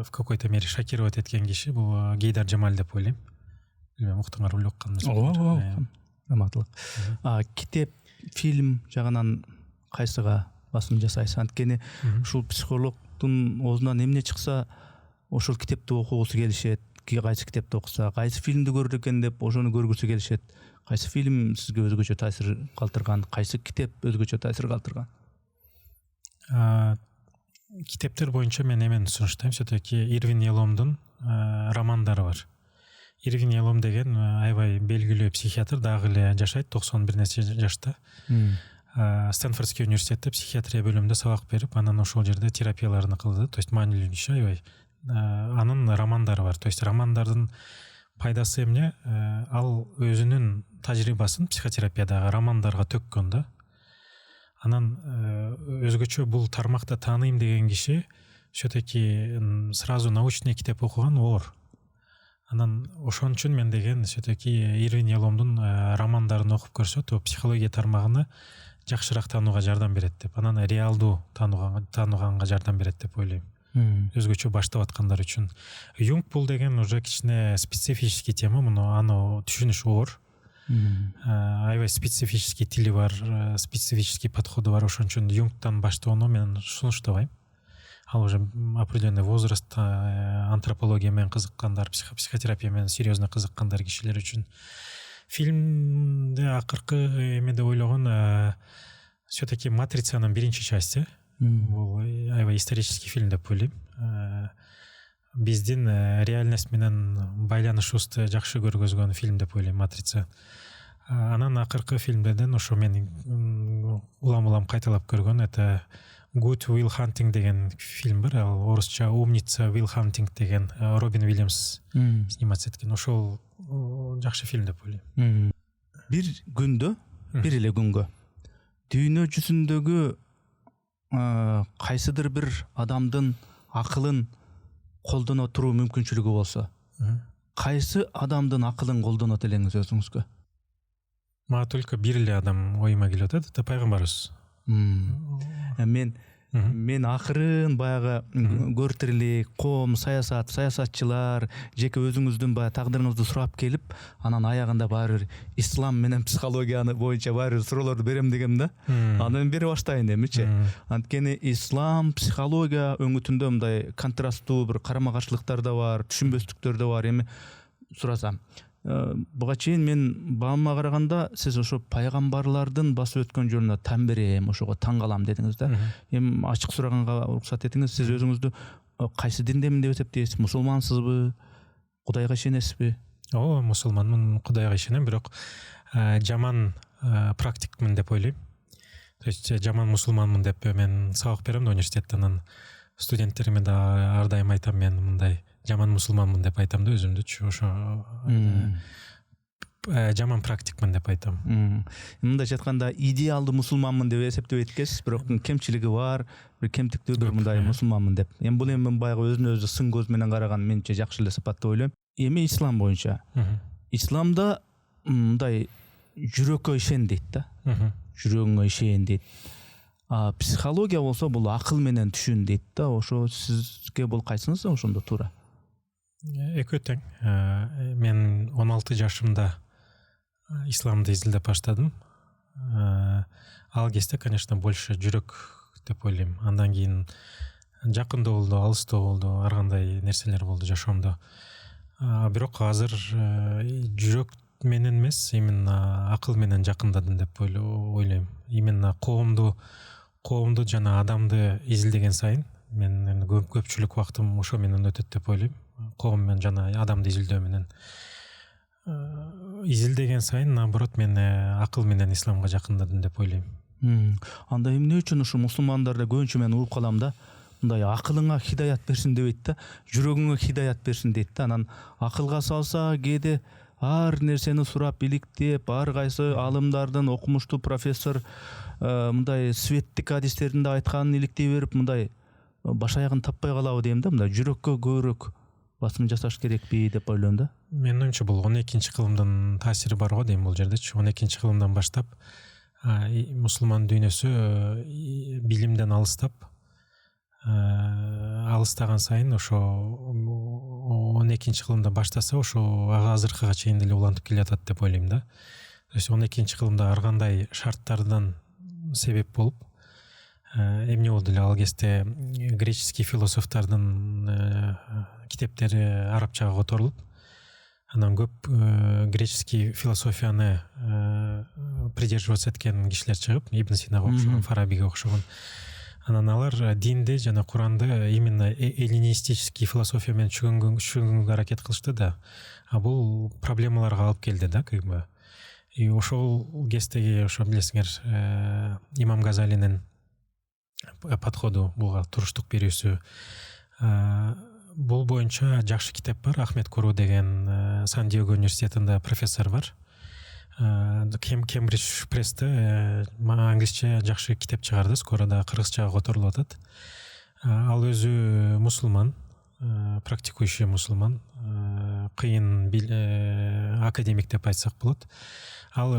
в какой-то мере шокировать эткен киши бул Гейдар Джамаль деп ойлойм. Уктуңар билип оккан. Раматылык. Китеп, фильм жагынан кайсыга басым жасайсыз? Анткени ушул психологдун оозунан эмне чыкса, ошол китепти окугусу келишет. Кайсы китепти окуса, кайсы фильмди көрөр экен деп ошону көргүсү келишет. Кайсы фильм сизге өзгөчө таасир калтырган, кайсы китеп өзгөчө таасир калтырган? Китептер боюнча мен эмени сунуштайм, все-таки Ирвин Яломдун романдары бар. Ирвин Ялом деген аябай белгилүү психиатр, дагы эле жашайт, 91 нече жашта. Стэнфордский университетте психиатрия бөлүмүндө сабак берип, анан ошол жерде терапияларын кылды. То есть маанилүү киши аябай. Анын романдары бар. То есть романдардын пайдасы эмне? Ал өзүнүн тажрыйбасын психотерапиядагы романдарга төккөн да. Анан өзгөчө бул тармакта тааныйм деген киши все-таки сразу научный китеп окуган оор. Анан ошон үчүн мен деген все-таки Ирвин Яломдун романдарын окуп көрсө, то психология тармагына жакшыраак таанууга жардам берет деп. Анан реалдуу таануганга жардам берет деп ойлойм. Өзгөчө баштап аткандар үчүн. Юнг бул деген уже кичине специфический тема, аны түшүнүш оор. Аябай специфический тили бар, специфический подходу бар, ошон үчүн Юнгтан баштоону мен сунуштабайм. Ал уже определенный возраст, антропология менен кызыккандар, психотерапия менен серьезно кызыккандар кишилер үчүн. Фильмде акыркы эмеде ойлогон все-таки Матрицанын биринчи части. Бул аябай исторический фильм деп ойлойм. Биздин реальность менен байланышыбызды жакшы көргөзгөн фильм деп ойлойм Матрица. Анан акыркы фильмдерден ошо мен улам кайталап көргөн это Good Will Hunting деген фильм бар. Ал орусча Умница Will Hunting деген Робин Уильямс снимать эткен. Ошол жакшы фильм деп ойлойм. Бир күндө, бир эле күнгө дүйнө жүзүндөгү кайсыдыр бир адамдын акылын колдоно туруу мүмкүнчүлүгү болсо, кайсы адамдын акылын колдонот элеңиз өзүңүзгө? Мага только бир эле адам оюма келип атат, это пайгамбарыбыз. Мен акырын баягы көртирлик, коом, саясатчылар, жеке өзүңүздүн баягы тагдырыңызды сурап келип, анан аягында баары бир ислам менен психологияны боюнча баары бир суроолорду берем дегем да. Анан бере баштайын демичи. Анткени ислам, психология өңүтүндө мындай контрасттуу бир карама каршылыктар да бар, түшүнбөстүктөр да бар. Эми сурасам, буга чейин мен баамга караганда сиз ошо пайгамбарлардын басып өткөн жолуна тан берем, ошого таң калам дедиңиз да. Эми ачык сураганга уруксат этиңиз, сиз өзүңүздү кайсы диндемин деп эсептейсиз? Мусулмансызбы? Кудайга ишенесизби? Ооба, мусулманмын, Кудайга ишенем, бирок жаман практикмин деп ойлойм. То есть жаман мусулманмын деп мен сабак берем да университетте, анан студенттериме да ар дайым айтам, мен мындай жаман мусулманмын деп айтам да өзүмдүчү. Ошо жаман практикмин деп айтам. Мындайча айтканда идеалдуу мусулманмын деп эсептебейт экенсиз, бирок кемчилиги бар, бир кемтиктүүдө мындай мусулманмын деп. Эми бул эми баягы өзүнө өзү сын көз менен караган менче жакшы эле сапат деп ойлойм. Эми ислам боюнча. Исламда мындай жүрөккө ишен дейт да. Жүрөгүңө ишен дейт. Психология болсо бул акыл менен түшүн дейт да. Ошо сизге бул кайсыңыз ошондо туура? Экөө тең. Мен 16 жашымда исламды изилдеп баштадым. Ал кезде, конечно, больше жүрөк деп ойлойм. Андан кийин жакында болду, алыста болду, ар кандай нерселер болду жашоомдо. Бирок азыр жүрөк менен эмес, именно акыл менен жакындадым деп ойлойм. Именно коомду жана адамды изилдеген сайын мен көпчүлүк убактым ошо менен өтөт деп ойлойм. Коом менен жана адамды изилдөө менен. Изилдеген сайын наоборот мен акыл менен исламга жакындадым деп ойлойм. Анда эмне үчүн ушу мусулмандарда көбүнчө мен угуп калам да, мындай акылыңа хидаят берсин дебейт да, жүрөгүңө хидаят берсин дейт да. Анан акылга салса кээде ар нерсени сурап иликтеп, ар кайсы алымдардын, окумуштуу профессор мындай светтик адистеринде айтканын иликтей берип, мындай баш аягын таппай калабы дейм да. Мындай жүрөккө көбүрөөк басым жасаш керекпи деп ойлойм да. Менин оюмча бул 12-чи кылымдын таасири бар го дейм бул жердечи. 12-чи кылымдан баштап мусулман дүйнөсү билимден алыстаган сайын ошо 12-чи кылымда баштаса ошо азыркыга чейин деле улантып келатат деп ойлойм да. То есть 12-чи кылымда ар кандай шарттардан себеп болуп, эмне болду эле ал кезде греческий философтордун китептери арабчага которулуп, анан көп греческий философияны придерживаться эткен кишилер чыгып, Ибн Синага окшогон, Фарабиге окшогон. Анан алар динди жана Куранды именно эллинистический философия менен түшүнгөнгө аракет кылышты да. Бул проблемаларга алып келди да, как бы. И ошол кездеги ошо билесиңер Имам Газалинин подходу буга туруштук берүүсү. Бул боюнча жакшы китеп бар, Ахмед Куру деген Сан-Диего университетинде профессор бар. Кембридж престе англисче жакшы китеп чыгарды, скоро да кыргызчага которулуп атат. Ал өзү мусулман, практикующий мусулман, кыйын академик деп айтсак болот. Ал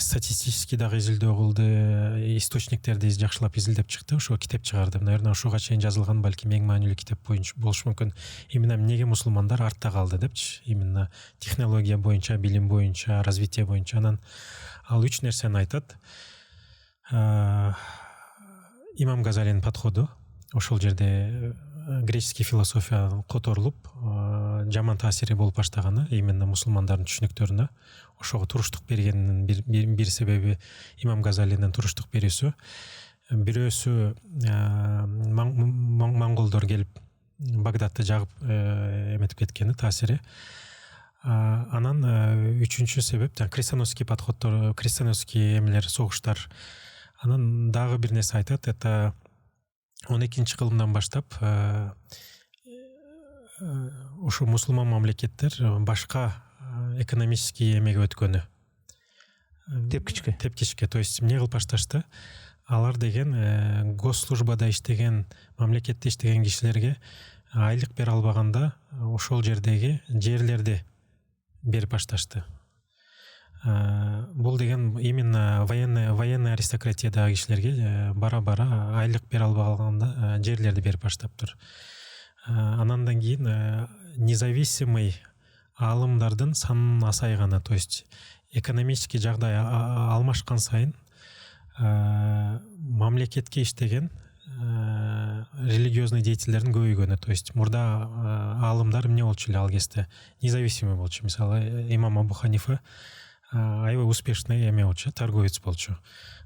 статистический дагы изилдөө кылды, источниктерди жакшылап изилдеп чыкты, ошо китеп чыгарды. Наверное, ошого чейин жазылган балким эң маанилүү китеп болушу мүмкүн. Именно эмнеге мусулмандар артта калды депчи, именно технология боюнча, билим боюнча, развитие боюнча. Анан ал 3 нерсени айтат. Имам Газалинин подходу, ошол жерде греческий философия которулуп, жаман таасири болуп баштаганы именно мусулмандардын түшүнүктөрүнө. Ошого туруштук бергенин бир себеби Имам Газалинин туруштук берүүсү. Бирөөсү монголдор келип Багдадты жагып эметип кеткени таасири. Анан үчүнчү себеп крестоносский подходдор, крестоносский эмелер, согуштар. Анан дагы бир нерсе айтат, это 12-чи кылымдан баштап ошо мусулман мамлекеттер башка экономический эмеге өткөнү. Тепкичке. То есть эмне кылып башташты? Алар деген госслужбада иштеген, мамлекетте иштеген кишилерге айлык бере албаганда ошол жердеги жерлерди берип башташты. Бул деген именно военный аристократиядагы кишилерге бара-бара айлык бере албаганда жерлерди берип баштаптыр. Анандан кийин независимый алымдардын санын асайганы, то есть экономический жагдай алмашкан сайын мамлекетке иштеген религиозный деятельдердин көбөйгөнү. То есть мурда алымдар эмне болчу эле ал кезде? Независимый болчу. Мисалы, имам Абу Ханифа аябай успешный эме болчу, торговец болчу.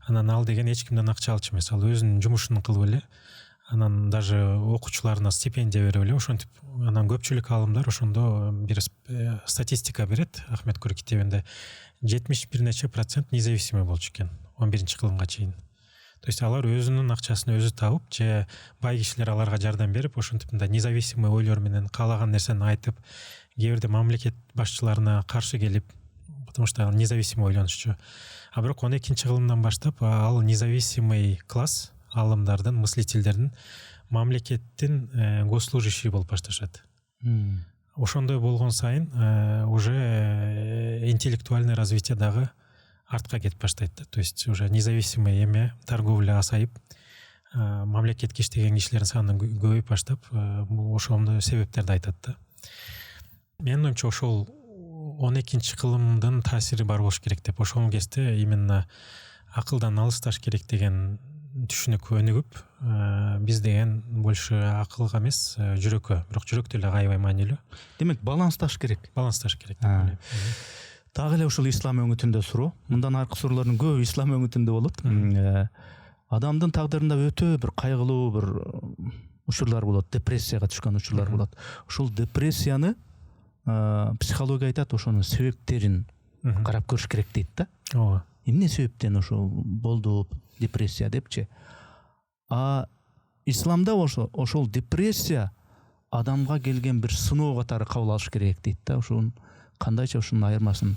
Анан ал деген эч кимден акча алчу эмес, ал өзүнүн жумушун кылып эле, анан даже окуучуларына стипендия берип эле, ошентип анан көпчүлүк алымдар ошондо бир статистика берет Ахмед Кур китебинде. 71 нече процент независимый болчу экен 11-чи кылымга чейин. То есть алар өзүнүн акчасын өзү табып же бай кишилер аларга жардам берип ошентип мындай независимый ойлор менен каалаган нерсени айтып, кээ бирде мамлекет башчыларына каршы келип, потому что независимый ойлонушчу. А бирок 12 кылымдан баштап ал независимый класс алымдардын, мыслительдердин мамлекеттин госслужащий болуп башташат. Ошондой болгон сайын уже интеллектуальный развитие дагы артка кетип баштайт. То есть уже независимый эме торговля асайып, мамлекетке иштеген кишилердин саны көбөйүп баштап, ошондой себептерди айтат да. Менин оюмча ошол 12 кылымдын таасири бар болуш керек деп, ошол кезде именно акылдан алысташ керек деген түшүнүк өнүгүп, биз деген больше акылга эмес, жүрөккө, бирок жүрөк деле аябай маанилүү. Демек балансташ керек. Балансташ керек деп ойлойм. Дагы эле ушул ислам өңүтүндө суроо. Мындан аркы суроолордун көбү ислам өңүтүндө болот. Адамдын тагдырында өтө бир кайгылуу бир учурлар болот, депрессияга түшкөн учурлар болот. Ушул депрессияны психология айтат, ошонун себептерин карап көрүш керек дейт да. Ооба. Эмне себептен ошол болду депрессия депчи. А исламда ошол депрессия адамга келген бир сыноо катары кабыл алыш керек дейт да. Ошонун кандайча ушунун айырмасын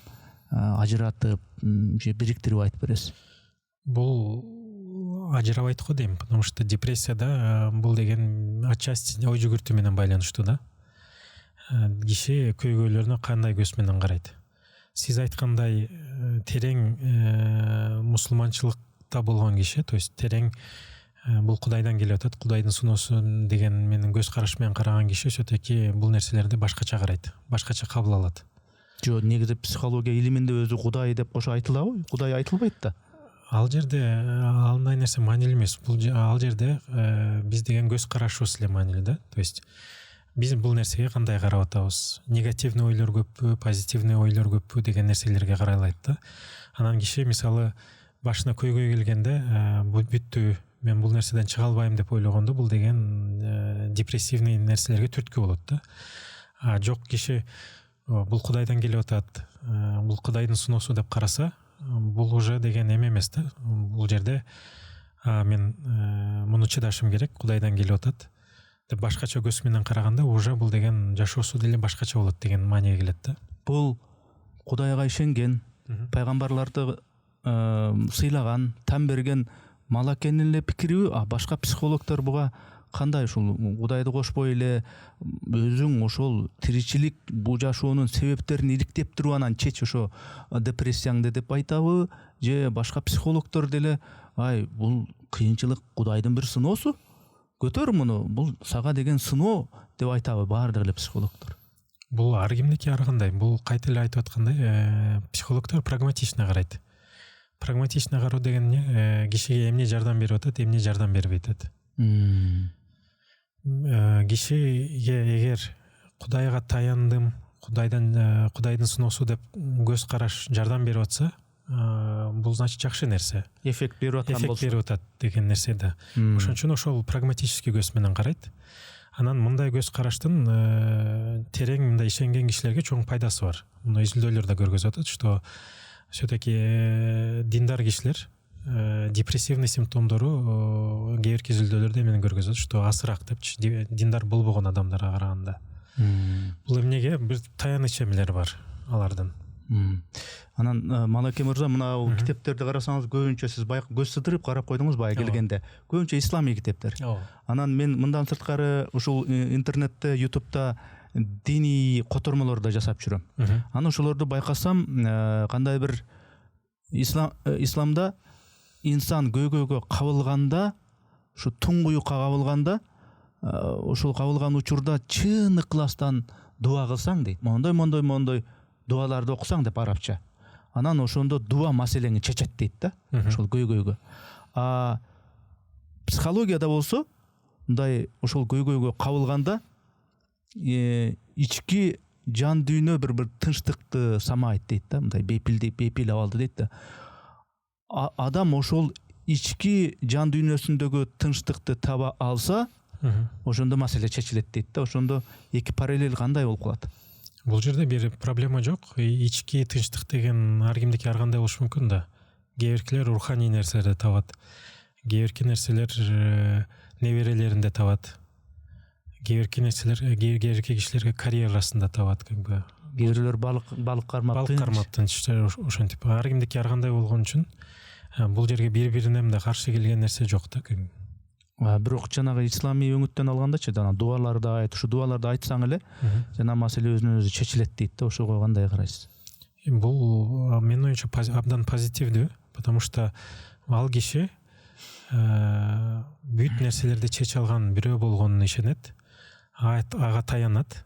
ажыратып же бириктирип айтып бересиз? Бул ажырабайт го дейм, потому что депрессияда бул деген отчасти ой жүгүртүү менен байланыштуу да. Киши көйгөйлөрүнө кандай көз менен карайт. Сиз айткандай терең мусулманчылыкта болгон киши, то есть терең бул Кудайдан келип атат, Кудайдын суноосу деген менин көз караш менен караган киши все-таки бул нерселерди башкача карайт, башкача кабыл алат. Жо, негизи психология илиминде өзү Кудай деп кошо айтылабы? Кудай айтылбайт да. Ал жерде андай нерсе маанилүү эмес. Бул ал жерде биз деген көз карашыбыз эле маанилүү да. То есть биз бул нерсеге кандай карап атабыз? Негативный ойлор көппү, позитивный ойлор көппү деген нерселерге карайлайт да. Анан киши мисалы башына көйгөй келгенде бүттү, мен бул нерседен чыга албайм деп ойлогондо, бул деген депрессивный нерселерге түрткү болот да. Жок, киши бул Кудайдан келип атат, бул Кудайдын суноосу деп караса, бул уже деген эме эмес да. Бул жерде мен муну чыдашым керек, Кудайдан келип атат деп башкача көз менен караганда, уже бул деген жашоосу деле башкача болот деген мааниге келет да. Бул Кудайга ишенген, пайгамбарларды сыйлаган, тан берген малакенин эле пикириби? Башка психологдор буга кандай ушул Кудайды кошпой эле өзүң ошол тиричилик, бул жашоонун себептерин иликтеп туруп анан чеч ошо депрессияңды деп айтабы? Же башка психологдор деле бул кыйынчылык Кудайдын бир сыноосу, көтөр муну, бул сага деген сыноо деп айтабы баардык эле психологдор? Бул ар кимдики ар кандай. Бул кайта эле айтып аткандай, психологдор прагматично карайт. Прагматично кароо деген эмне? Кишиге эмне жардам берип атат, эмне жардам бербей атат. Кишиге эгер Кудайга таяндым, Кудайдын суноосу деп көз караш жардам берип атса, бул значит жакшы нерсе. Эффект берип аткан болсо. Эффект берип атат деген нерсе да. Ошон үчүн ошол прагматический көз менен карайт. Анан мындай көз караштын терең мындай ишенген кишилерге чоң пайдасы бар. Муну изилдөөлөр да көргөзүп атат, что все-таки диндар кишилер депрессивный симптомдору кээ бирки изилдөөлөрдө эмени көргөзөт, что асыраак депчи, диндар болбогон адамдарга караганда. Бул эмнеге? Бир таяныч эмелери бар алардын. Анан Малаке мырза, мына китептерди карасаңыз, көбүнчө сиз баягы көз сыдырып карап койдуңуз баягы келгенде. Көбүнчө исламий китептер. Анан мен мындан сырткары ушул интернетте, ютубта диний котормолор да жасап жүрөм. Анан ошолорду байкасам, кандай бир исламда инсан көйгөйгө кабылганда, ушу туңгуюкка кабылганда, ошол кабылган учурда чын ыкластан дуа кылсаң дейт. Мондой дуаларды окусаң деп арабча. Анан ошондо дуа маселени чечет дейт да, ошол көйгөйгө. Психологияда болсо, мындай ошол көйгөйгө кабылганда ички жан дүйнө бир тынчтыкты самайт дейт да, мындай бейпил абалды дейт да. Адам ошол ички жан дүйнөсүндөгү тынчтыкты таба алса, ошондо маселе чечилет дейт да. Ошондо эки параллель кандай болуп калат? Бул жерде бир проблема жок. Ички тынчтык деген ар кимдики ар кандай болушу мүмкүн да. Кээ биркилер руханий нерселерди табат. кээ бирки нерселер неберелеринде табат, кээ бирки нерселер кээ бирки кишилерге карьерасында табат, как бы кээ бирлер балык кармап тынч ошентип ар кимдики ар кандай болгон үчүн бул жерге бири бирине мындай каршы келген нерсе жок да. Бирок жанагы исламий өңүттөн алгандачы жана дуаларды айт, ушу дуаларды айтсаң эле жана маселе өзүнөн өзү чечилет дейт да. Ошого кандай карайсыз? Бул менин оюмча абдан позитивдүү, потому что ал киши бүт нерселерди чече алган бирөө болгонуна ишенет, ага таянат.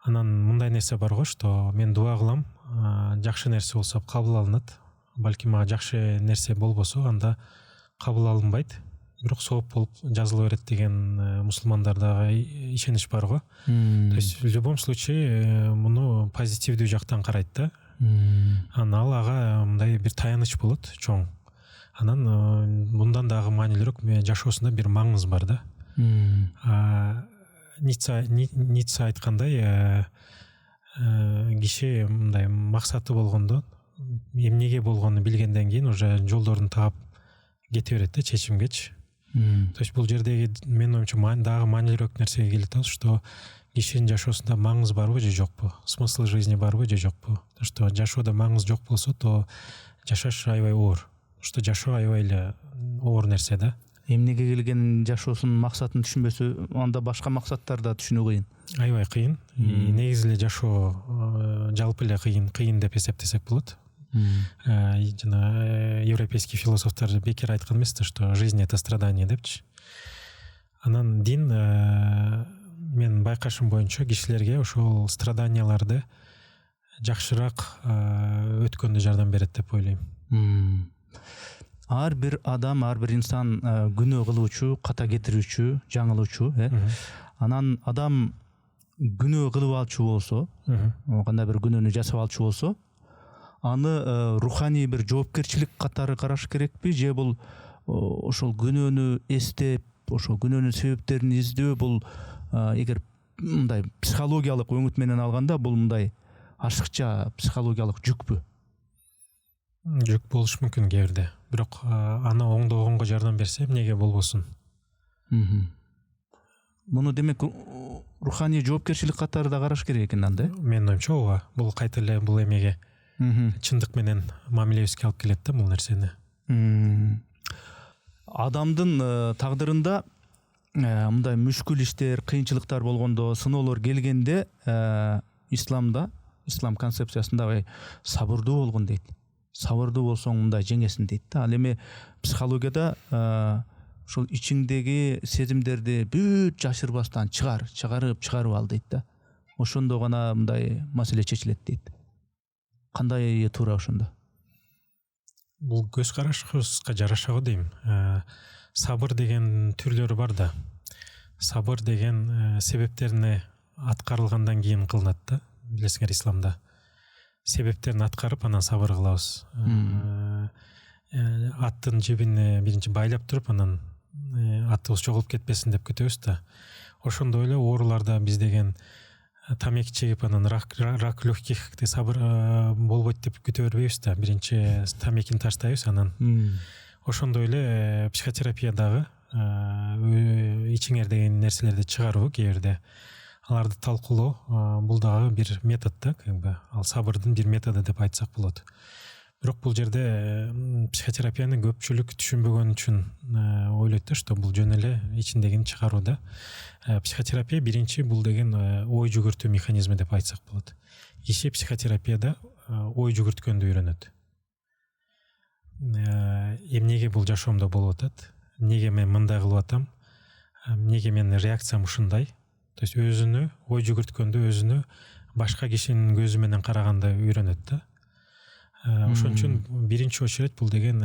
Анан мындай нерсе бар го, что мен дуа кылам, жакшы нерсе болсо кабыл алынат, балки мага жакшы нерсе болбосо анда кабыл алынбайт, бирок сооп болуп жазыла берет деген мусулмандардагы ишенич бар го. То есть в любом случае муну позитивдүү жактан карайт да. Анан ал ага мындай бир таяныч болот чоң. Анан мындан дагы маанилүүрөөк жашоосунда бир маңыз бар да. Ницца айткандай, киши мындай максаты болгондо, эмнеге болгонун билгенден кийин уже жолдорун таап кете берет да чечимгечи. То есть бул жердеги менин оюмча дагы маанилүүрөөк нерсеге келип атабыз, что кишинин жашоосунда маңыз барбы же жокпу, смысл жизни барбы же жокпу. То что жашоодо маңыз жок болсо, то жашаш аябай оор. Что жашоо аябай эле оор нерсе да. Эмнеге келген жашоосунун максатын түшүнбөсө, анда башка максаттар да түшүнүү кыйын. Аябай кыйын. Негизи эле жашоо жалпы эле кыйын деп эсептесек болот. Жана европейский философтор бекер айткан эмес да, что жизнь это страдание депчи. Анан дин мен байкашым боюнча кишилерге ошол страданияларды жакшыраак өткөндө жардам берет деп ойлойм. Ар бир адам, ар бир инсан күнөө кылуучу, ката кетирүүчү, жаңылуучу, Анан адам күнөө кылып алчу болсо, кандай бир күнөөнү жасап алчу болсо, аны руханий бир жоопкерчилик катары караш керекпи, же бул ошол күнөөнү эстеп, ошол күнөөнүн себептерин издөө, бул эгер мындай психологиялык өңүт менен алганда, бул мындай ашыкча психологиялык жүкпү? Жүк болуш мүмкүн кээ бирде, бирок аны оңдогонго жардам берсе эмнеге болбосун. Муну демек руханий жоопкерчилик катары да караш керек экен анда. Менин оюмча ооба, бул кайта эле бул эмеге чындык менен мамилебизге алып келет да бул нерсени. Адамдын тагдырында мындай мүшкүл иштер, кыйынчылыктар болгондо, сыноолор келгенде исламда, ислам концепциясында сабырдуу болгон дейт. Сабырдуу болсоң мындай жеңесиң дейт да. Ал эми психологияда ошол ичиңдеги сезимдерди бүт жашырбастан чыгарып ал дейт да. Ошондо гана мындай маселе чечилет дейт. Кандай туура ошондо? Бул көз карашыбызга жараша го дейм. Сабыр деген түрлөрү бар да. Сабыр деген себептерине аткарылгандан кийин кылынат да. Билесиңер, исламда себептерин аткарып анан сабыр кылабыз. Аттын жебине биринчи байлап туруп, анан атыбыз жоголуп кетпесин деп күтөбүз да. Ошондой эле ооруларда биз деген тамеки чегип анан рак легких сабыр болбойт деп күтө бербейбиз да. Биринчи тамекини таштайбыз, анан ошондой эле психотерапиядагы ичиңер деген нерселерди чыгаруу, кээ бирде аларды талкуулоо, бул дагы бир метод да, как бы ал сабырдын бир методу деп айтсак болот. Бирок бул жерде психотерапияны көпчүлүк түшүнбөгөн үчүн ойлойт да, что бул жөн эле ичиндегини чыгаруу да. Психотерапия биринчи бул деген ой жүгүртүү механизми деп айтсак болот. Киши психотерапияда ой жүгүрткөндү үйрөнөт. Эмнеге бул жашоомдо болуп атат? Эмнеге мен мындай кылып атам? Эмнеге менин реакциям ушундай? То есть өзүнө ой жүгүрткөндө өзүнө башка кишинин көзү менен караганды үйрөнөт да. Ошон үчүн биринчи очередь бул деген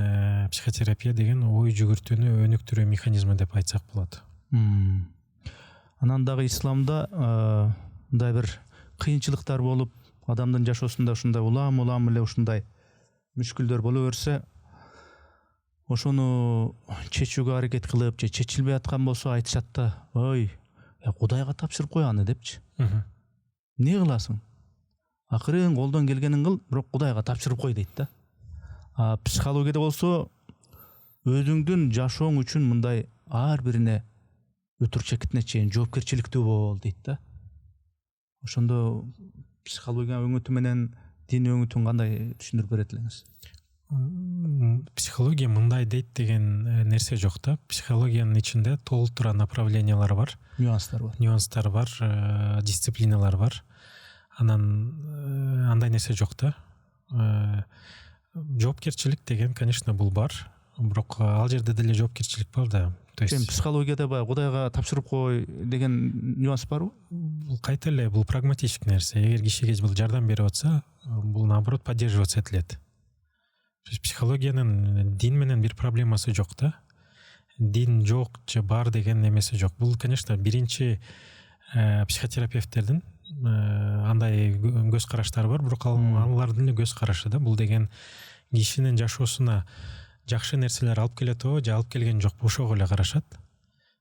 психотерапия деген ой жүгүртүүнү өнүктүрүү механизми деп айтсак болот. Анан дагы исламда мындай бир кыйынчылыктар болуп, адамдын жашоосунда ушундай улам эле ушундай мүшкүлдөр боло берсе, ошону чечүүгө аракет кылып, же чечилбей аткан болсо айтышат да, ой, Кудайга тапшырып кой аны депчи. Не кыласың? Акырын колдон келгенин кыл, бирок Кудайга тапшырып кой дейт да. Психологияда болсо өзүңдүн жашооң үчүн мындай ар бирине өтүр чекитине чейин жоопкерчиликтүү бол дейт да. Ошондо психология өңүтү менен дин өңүтүн кандай түшүндүрүп берет элеңиз? Психология мындай дейт деген нерсе жок да. Психологиянын ичинде толтура направлениялар бар, нюанстар бар, дисциплиналар бар. Анан андай нерсе жок да. Жоопкерчилик деген, конечно, бул бар, бирок ал жерде деле жоопкерчилик бар да. То есть сен психологияда баягы Кудайга тапшырып кой деген нюанс барбы? Бул кайта эле бул прагматичный нерсе. Эгер кишиге бул жардам берип атса, бул наоборот поддерживаться этилет. То есть психологиянын дин менен бир проблемасы жок да. Дин жок же бар деген эмеси жок. Бул, конечно, биринчи психотерапевттердин андай көз караштары бар, бирок алардын эле көз карашы да. Бул деген кишинин жашоосуна жакшы нерселер алып келетби же алып келген жокпу, ошого эле карашат.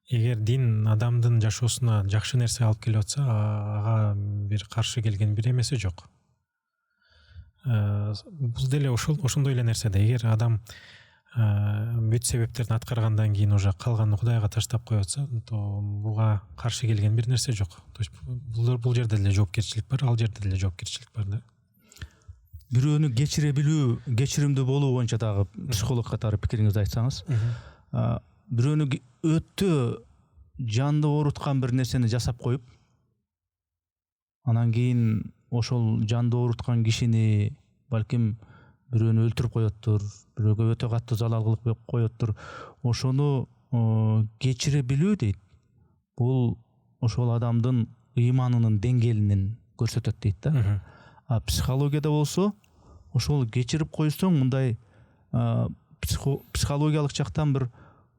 Эгер дин адамдын жашоосуна жакшы нерсе алып келип атса, ага бир каршы келген бир эмеси жок. Бул деле ошондой эле нерсе да. Эгер адам бүт себептерин аткаргандан кийин уже калганын Кудайга таштап коюп атса, то буга каршы келген бир нерсе жок. То есть бул жерде деле жоопкерчилик бар, ал жерде деле жоопкерчилик бар да. Бирөөнү кечире билүү, кечиримдүү болуу боюнча дагы психолог катары пикириңизди айтсаңыз. Бирөөнү өтө жанды ооруткан бир нерсени жасап коюп, анан кийин ошол жанды ооруткан кишини балким бирөөнү өлтүрүп коёттур, бирөөгө өтө катуу залал кылып коёттур. Ошону кечире билүү дейт. Бул ошол адамдын ыйманынын деңгээлинин көрсөтөт дейт да. А психологияда болсо, ошол кечирип койсоң, мындай психологиялык жактан бир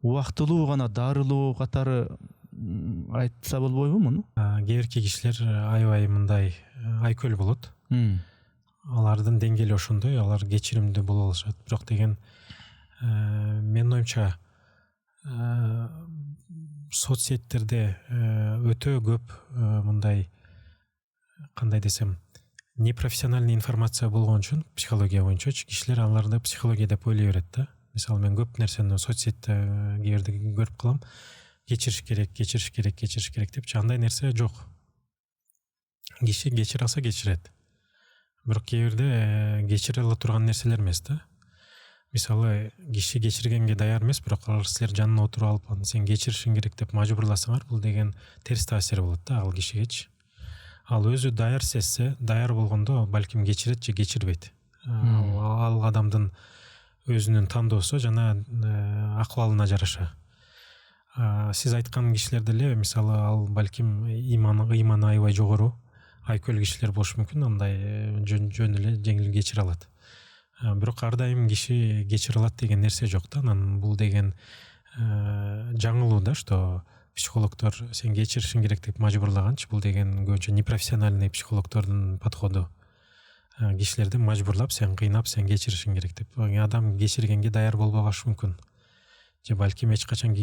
убактылуу гана дарылоо катары айтса болбойбу муну? Кээ бирки кишилер аябай мындай айкөл болот. Алардын деңгээли ошондой, алар кечиримдүү боло алышат. Бирок деген менин оюмча соцсеттерде өтө көп мындай, кандай десем, непрофессиональный информация болгон үчүн психология боюнча кишилер аларды психология деп ойлой берет да. Мисалы мен көп нерсени соцсетте кээ бирде көрүп калам. Кечириш керек деп, андай нерсе жок. Киши кечире алса кечирет. Бирок кээ бирде кечире ала турган нерселер эмес да. Мисалы киши кечиргенге даяр эмес, бирок алар силер жанына отуруп алып, сен кечиришиң керек деп мажбурласаңар, бул деген терс таасир болот да ал кишигечи. Ал өзү даяр сезсе, даяр болгондо балким кечирет же кечирбейт. Ал адамдын өзүнүн тандоосу жана акыбалына жараша. Сиз айткан кишилер деле, мисалы, ал балким ыйманы аябай жогору, айкөл кишилер болушу мүмкүн, андай жөн эле жеңил кечире алат. Бирок ар дайым киши кечире алат деген нерсе жок да. Анан бул деген жаңылуу да, что психологдор сен кечиришиң керек деп мажбурлаганчы, бул деген көбүнчө непрофессиональный психологдордун подходу. Кишилерди мажбурлап, сен кыйнап, сен кечиришиң керек деп. Адам кечиргенге даяр болбогашы мүмкүн. Же балким эч качан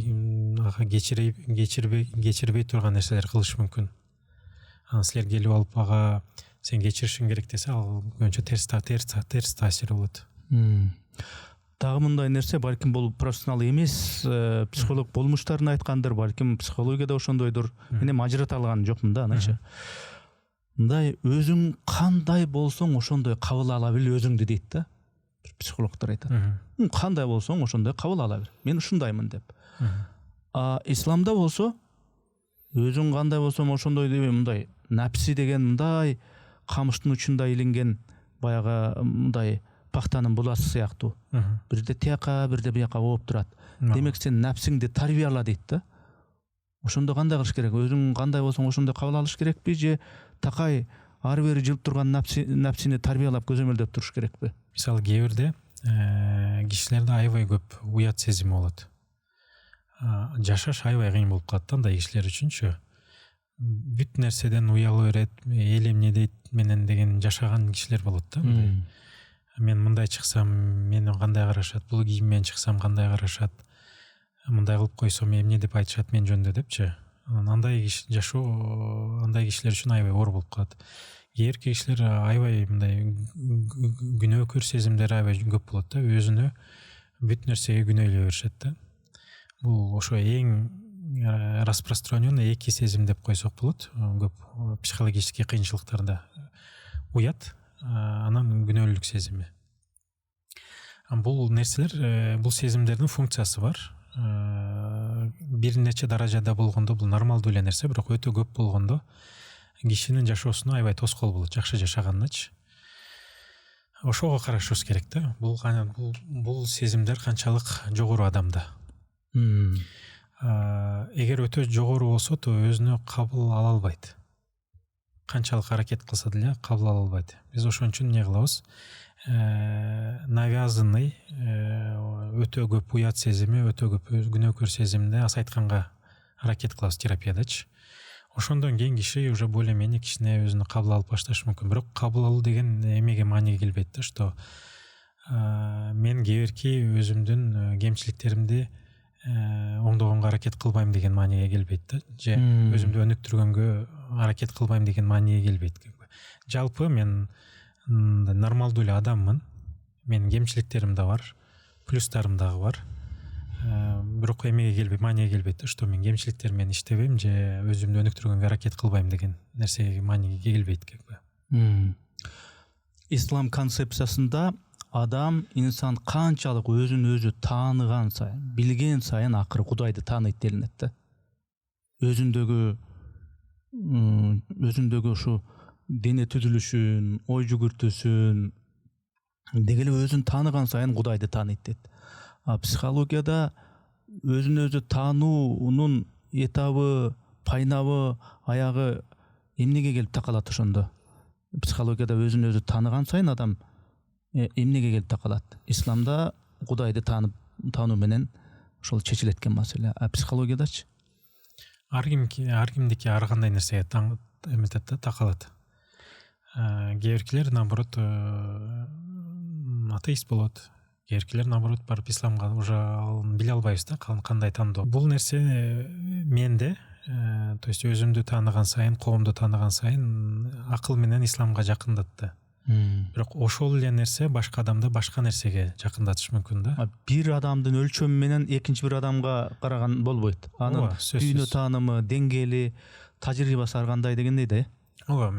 кечирбей турган нерселер кылышы мүмкүн. Анан силер келип алып ага сен кечиришиң керек десе, ал көбүнчө терс таасир болот. Дагы мындай нерсе, балким бул профессионал эмес психолог болмуштарын айткандыр, балким психологияда ошондойдур. Мен эми ажырата алган жокмун да, аначы. Мындай өзүң кандай болсоң ошондой кабыл ала бил өзүңдү дейт да. Психологдор айтат. Кандай болсоң ошондой кабыл ала бил. Мен ушундаймын деп. Исламда болсо өзүң кандай болсоң ошондой деп, мындай напси деген мындай камыштын учунда илинген баягы мындай пахтанын буласы сыяктуу. Бирде тияка, бирде бияка ооп турат. Демек сен напсиңди тарбияла дейт да. Ошондо кандай кылыш керек? Өзүң кандай болсоң ошондой кабыл алыш керекпи же такай ары бери жылып турган напсини тарбиялап көзөмөлдөп туруш керекпи? Мисалы кээ бирде кишилерде аябай көп уят сезими болот. Жашаш аябай кыйын болуп калат да андай кишилер үчүнчү. Бүт нерседен уялып берет, эл эмне дейт менен деген жашаган кишилер болот да. Мен мындай чыксам мени кандай карашат, бул кийим менен чыксам кандай карашат, мындай кылып койсом эмне деп айтышат мен жөнүндө депчи. Андай жашоо андай кишилер үчүн аябай оор болуп калат. Кээ бирки кишилер аябай мындай күнөөкөр сезимдери аябай көп болот да. Өзүнө бүт нерсеге күнөөлөй беришет да. Бул ошо эң распространенный эки сезим деп койсок болот. Көп психологический кыйынчылыктарда уят, анан күнөөлүүлүк сезими. Бул нерселер, бул сезимдердин функциясы бар. Бир нече даражада болгондо бул нормалдуу эле нерсе, бирок өтө көп болгондо кишинин жашоосуна аябай тоскоол болот, жакшы жашагандачы. Ошого карашыбыз керек да. Бул сезимдер канчалык жогору адамда. Эгер өтө жогору болсо, то өзүнө кабыл ала албайт. Канчалык аракет кылса деле кабыл ала албайт. Биз ошон үчүн эмне кылабыз? Навязанный, өтө көп уят сезими, өтө көп күнөөкөр сезимди азайтканга аракет кылабыз терапиядачы. Ошондон кийин киши уже более-менее кичине өзүнө кабыл алып башташы мүмкүн. Бирок кабыл алуу деген эмеге мааниге келбейт да, что мен кээбирки өзүмдүн кемчиликтеримди оңдогонго аракет кылбайм деген мааниге келбейт да. Же өзүмдү өнүктүргөнгө аракет кылбайм деген мааниге келбейт. Жалпы мен нормалдуу эле адаммын. Менин кемчиликтерим да бар, плюстарым дагы бар. Бирок эмеге келбейт, мааниге келбейт да, что мен кемчиликтерим менен иштебейм же өзүмдү өнүктүргөнгө аракет кылбайм деген нерсеге мааниге келбейт. Ислам концепциясында адам, инсан канчалык өзүн өзү тааныган сайын, билген сайын акыры Кудайды тааныйт делинет да. Өзүндөгү ушу дене түзүлүшүн, ой жүгүртүүсүн деги эле өзүн тааныган сайын Кудайды тааныйт дейт. Психологияда өзүн өзү таануунун этабы, пайнабы, аягы эмнеге келип такалат ошондо? Психологияда өзүн өзү тааныган сайын адам эмнеге келип такалат? Исламда Кудайды таануу менен ошол чечилет экен маселе. Психологиядачы? Ар кимдики ар кандай нерсеге такалат. Кээбиркилер наоборот атеист болот. Кээбиркилер наоборот барып исламга уже биле албайбыз да, кандай тандоо. Бул нерсе менде, то есть өзүмдү тааныган сайын, коомду тааныган сайын акыл менен исламга жакындатты. Бирок ошол эле нерсе башка адамды башка нерсеге жакындатышы мүмкүн да. Бир адамдын өлчөмү менен экинчи бир адамга караган болбойт. Анын дүйнө таанымы, деңгээли, тажрыйбасы ар кандай дегендей да. Ооба,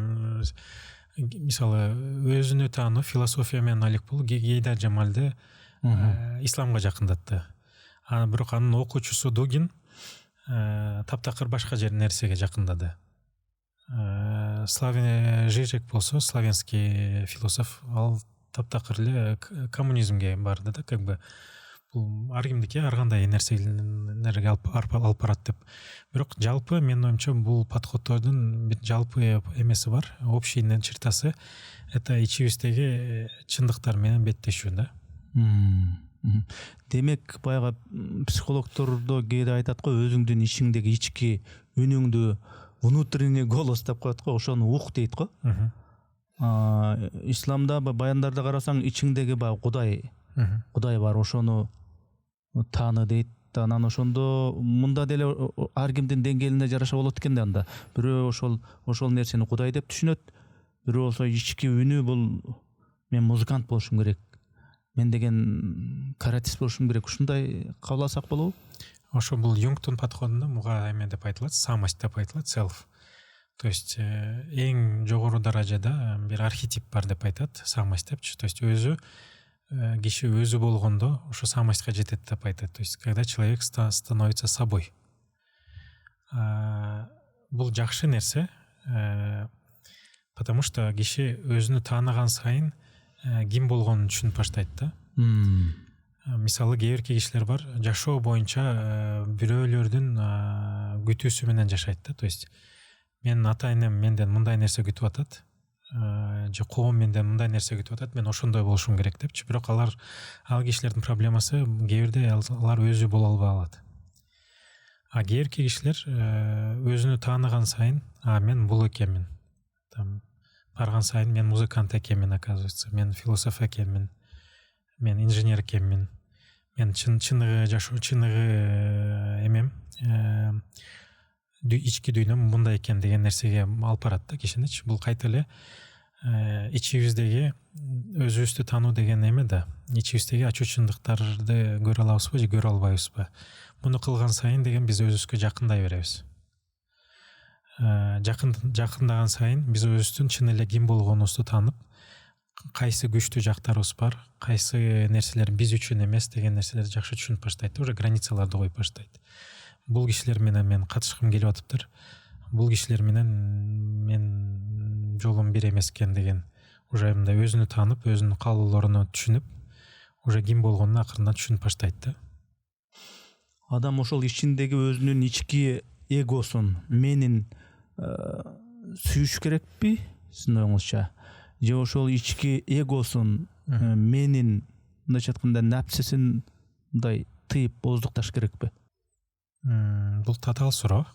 мисалы өзүнө таануу философия менен алек болуу Гейдар Жамалды исламга жакындатты. Бирок анын окуучусу Дугин таптакыр башка нерсеге жакындады. Славен Жижик болсо, славянский философ, ал таптакыр эле коммунизмге барды да, как бы бул ар кимдики ар кандай нерселерге алып барат деп. Бирок жалпы менин оюмча бул подходдордун бир жалпы эмеси бар, общий чертасы это ичибиздеги чындыктар менен беттешүү да. Демек баягы психологдордо кээде айтат го, өзүңдүн ичиңдеги ички үнүңдү внутренний голос деп коет го, ошону ук дейт го. Исламда баяндарда карасаң ичиңдеги баягы Кудай бар, ошону тааны дейт. Анан ошондо мында деле ар кимдин деңгээлине жараша болот экен да. Анда бирөө ошол нерсени Кудай деп түшүнөт, бирөө болсо ички үнү бул мен музыкант болушум керек, мен деген каратист болушум керек, ушундай кабыл алсак болобу? Ошо бул Юнгтун подходунда муга эме деп айтылат, самость деп айтылат, self. То есть эң жогору даражада бир архетип бар деп айтат, самость депчи. То есть киши өзү болгондо ошо самостька жетет деп айтат. То есть когда человек становится собой. Бул жакшы нерсе, потому что киши өзүнү тааныган сайын ким болгонун түшүнүп баштайт да. Мисалы кээбирки кишилер бар, жашоо боюнча бирөөлөрдүн күтүүсү менен жашайт да. То есть менин ата энем менден мындай нерсе күтүп атат, же коом менден мындай нерсе күтүп атат, мен ошондой болушум керек депчи. Бирок ал кишилердин проблемасы кээбирде алар өзү боло албай калат. Кээбирки кишилер өзүнү тааныган сайын, мен бул экенмин. Барган сайын мен музыкант экенмин, оказывается, мен философ экенмин, мен инженер экенмин, мен чыныгы эмем, ички дүйнөм мындай экен деген нерсеге алып барат да кишиничи. Бул кайта эле ичибиздеги өзүбүздү таануу деген эме да, ичибиздеги ачуу чындыктарды көрө алабызбы же көрө албайбызбы? Муну кылган сайын деген биз өзүбүзгө жакындай беребиз. Жакындаган сайын биз өзүбүздүн чын эле ким болгонубузду таанып, кайсы күчтүү жактарыбыз бар, кайсы нерселер биз үчүн эмес деген нерселерди жакшы түшүнүп баштайт, уже границаларды коюп баштайт. Бул кишилер менен мен катышкым келип атыптыр, бул кишилер менен мен жолум бир эмес экен деген уже мындай өзүнү таанып, өзүнүн каалоолоруну түшүнүп, уже ким болгонун акырындан түшүнүп баштайт да. Адам ошол ичиндеги өзүнүн ички эгосун, менин сүйүш керекпи сиздин оюңузча? Же ошол ички эгосун, менин мындайча айтканда напсисин мындай тыйып боздукташ керекпи? Бул татаал суроо.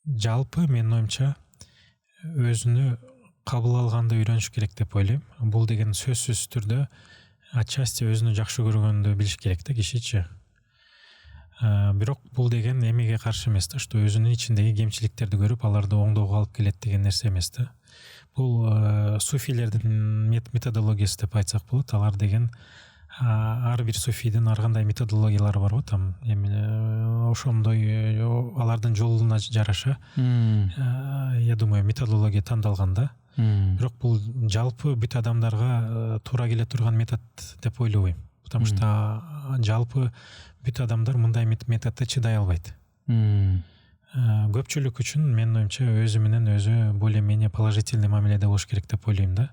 Жалпы менин оюмча өзүнү кабыл алганды үйрөнүш керек деп ойлойм. Бул деген сөзсүз түрдө отчасти өзүнү жакшы көргөндү билиш керек да кишичи. Бирок бул деген эмеге каршы эмес да, что өзүнүн ичиндеги кемчиликтерди көрүп, аларды оңдоого алып келет деген нерсе эмес да. Бул суфилердин методологиясы деп айтсак болот. Алар деген ар бир суфийдин ар кандай методологиялары бар го, там эми ошондой алардын жолуна жараша, я думаю, методология тандалган да. Бирок бул жалпы бүт адамдарга туура келе турган метод деп ойлобойм. Потому что жалпы бүт адамдар мындай методдо чыдай албайт. Көпчүлүк үчүн менин оюмча өзү менен өзү более-менее положительный мамиледе болуш керек деп ойлойм да.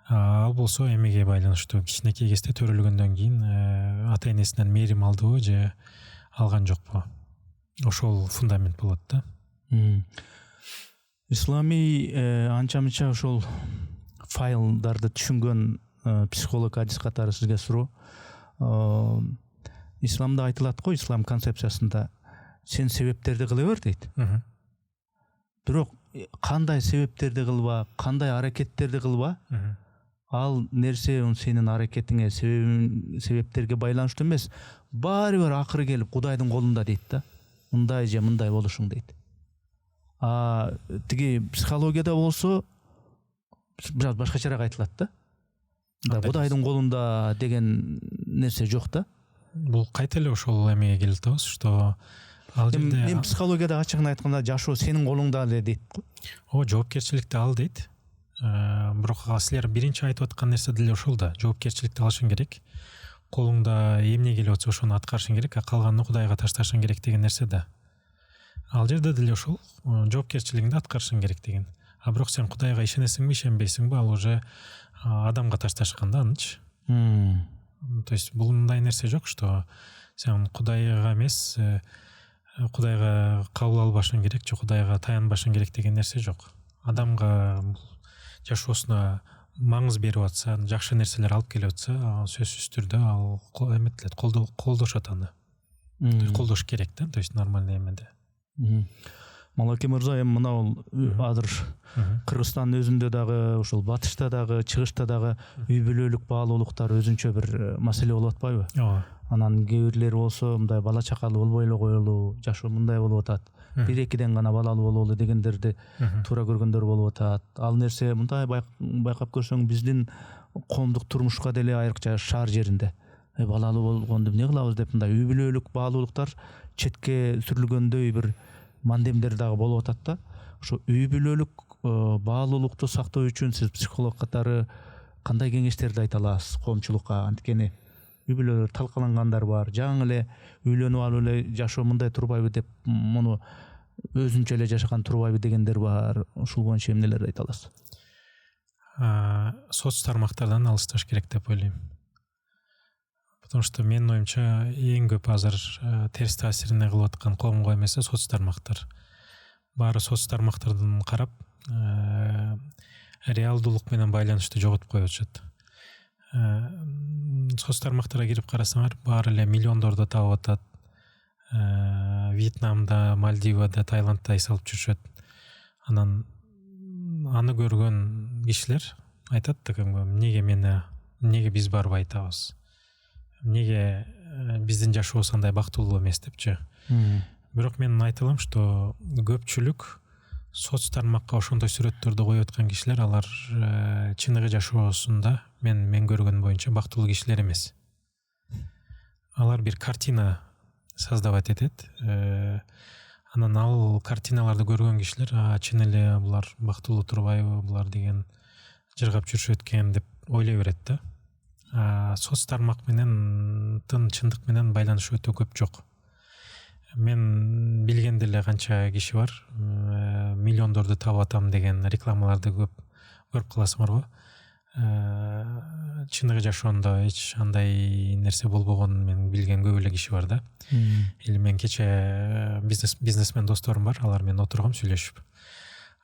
Ал болсо эмеге байланыштуу, кичинекей кезде төрөлгөндөн кийин ата энесинен мээрим алдыбы же алган жокпу? Ошол фундамент болот да. Исламий анча-мынча ошол файлдарды түшүнгөн психолог Адис катары сизге суроо. Исламда айтылат го, ислам концепциясында сен себептерди кыла бер дейт. Бирок кандай себептерди кылба, кандай аракеттерди кылба, ал нерсе сенин аракетиңе, себептерге байланыштуу эмес. Баары бир акыры келип Кудайдын колунда дейт да. Мындай же мындай болушуң дейт. Тиги психологияда болсо башкачараак айтылат да. Кудайдын колунда деген нерсе жок да. Бул кайта эле ошол эмеге келип атабыз, что ал жерде мен психологияда ачыгын айтканда жашоо сенин колуңда эле дейт го. Жоопкерчиликти ал дейт. Бирок силер биринчи айтып аткан нерсе деле ошол да. Жоопкерчиликти алышың керек. Колуңда эмне келип атса ошону аткарышың керек, а калганын Кудайга ташташың керек деген нерсе да. Ал жерде деле ошол жоопкерчилигиңди аткарышың керек деген. Бирок сен Кудайга ишенесиңби, ишенбейсиңби, ал уже адамга ташташкан да анычы. То есть бул мындай нерсе жок, что сен Кудайга эмес, Кудайга кабыл албашың керек, же Кудайга таянбашың керек деген нерсе жок. Адамга жашоосуна маңыз берип атса, жакшы нерселер алып келип атса, сөзсүз түрдө ал эметилет, колдошот аны. Колдош керек да, то есть нормальный эмеде. Малаке мырза, эми мына азыр Кыргызстандын өзүндө дагы, ошол батышта дагы, чыгышта дагы үй бүлөлүк баалуулуктар өзүнчө бир маселе болуп атпайбы? Ооба. Анан кээ бирлери болсо мындай бала чакалуу болбой эле коелу, жашоо мындай болуп атат. Бир-экиден гана балалуу бололу дегендерди туура көргөндөр болуп атат. Ал нерсе мындай байкап көрсөң биздин коомдук турмушка деле айрыкча шаар жеринде балалуу болгонду эмне кылабыз деп мындай үй бүлөлүк баалуулуктар четке сүрүлгөндөй бир мандемдер дагы болуп атат да. Ошо үй бүлөлүк баалуулукту сактоо үчүн сиз психолог катары кандай кеңештерди айта аласыз коомчулукка? Анткени үй бүлөлөр талкалангандар бар, жаңы эле үйлөнүп алып эле жашоо мындай турбайбы деп, муну өзүнчө эле жашаган турбайбы дегендер бар. Ушул боюнча эмнелерди айта аласыз? Соц тармактардан алысташ керек деп ойлойм. Потому что менин оюмча эң көп азыр терс таасирине кылып аткан коомго эмесе соц тармактар. Баары соц тармактардан карап, реалдуулук менен байланышты жоготуп коюп атышат. Соц тармактарга кирип карасаңар, баары эле миллиондорду таап атат. Вьетнамда, Мальдивада, Таиландда ай салып жүрүшөт. Анан аны көргөн кишилер айтат да, эмнеге биз барбай айтабыз? Эмнеге биздин жашообуз андай бактылуу эмес депчи. Бирок мен айта алам, что көпчүлүк соц тармакка ошондой сүрөттөрдү коюп аткан кишилер алар чыныгы жашоосунда мен көргөн боюнча бактылуу кишилер эмес. Алар бир картина создавать этет. Анан ал картиналарды көргөн кишилер чын эле булар бактылуу турбайбы, булар деген жыргап жүрүшөт экен деп ойлой берет да. Соц тармак менен чындык менен байланышы өтө көп жок. Мен билген деле канча киши бар, миллиондорду таап атам деген рекламаларды көп көрүп каласыңар го. Чыныгы жашоонда эч андай нерсе болбогонун мен билген көп эле киши бар да. Или мен кече бизнесмен досторум бар, алар менен отургам сүйлөшүп.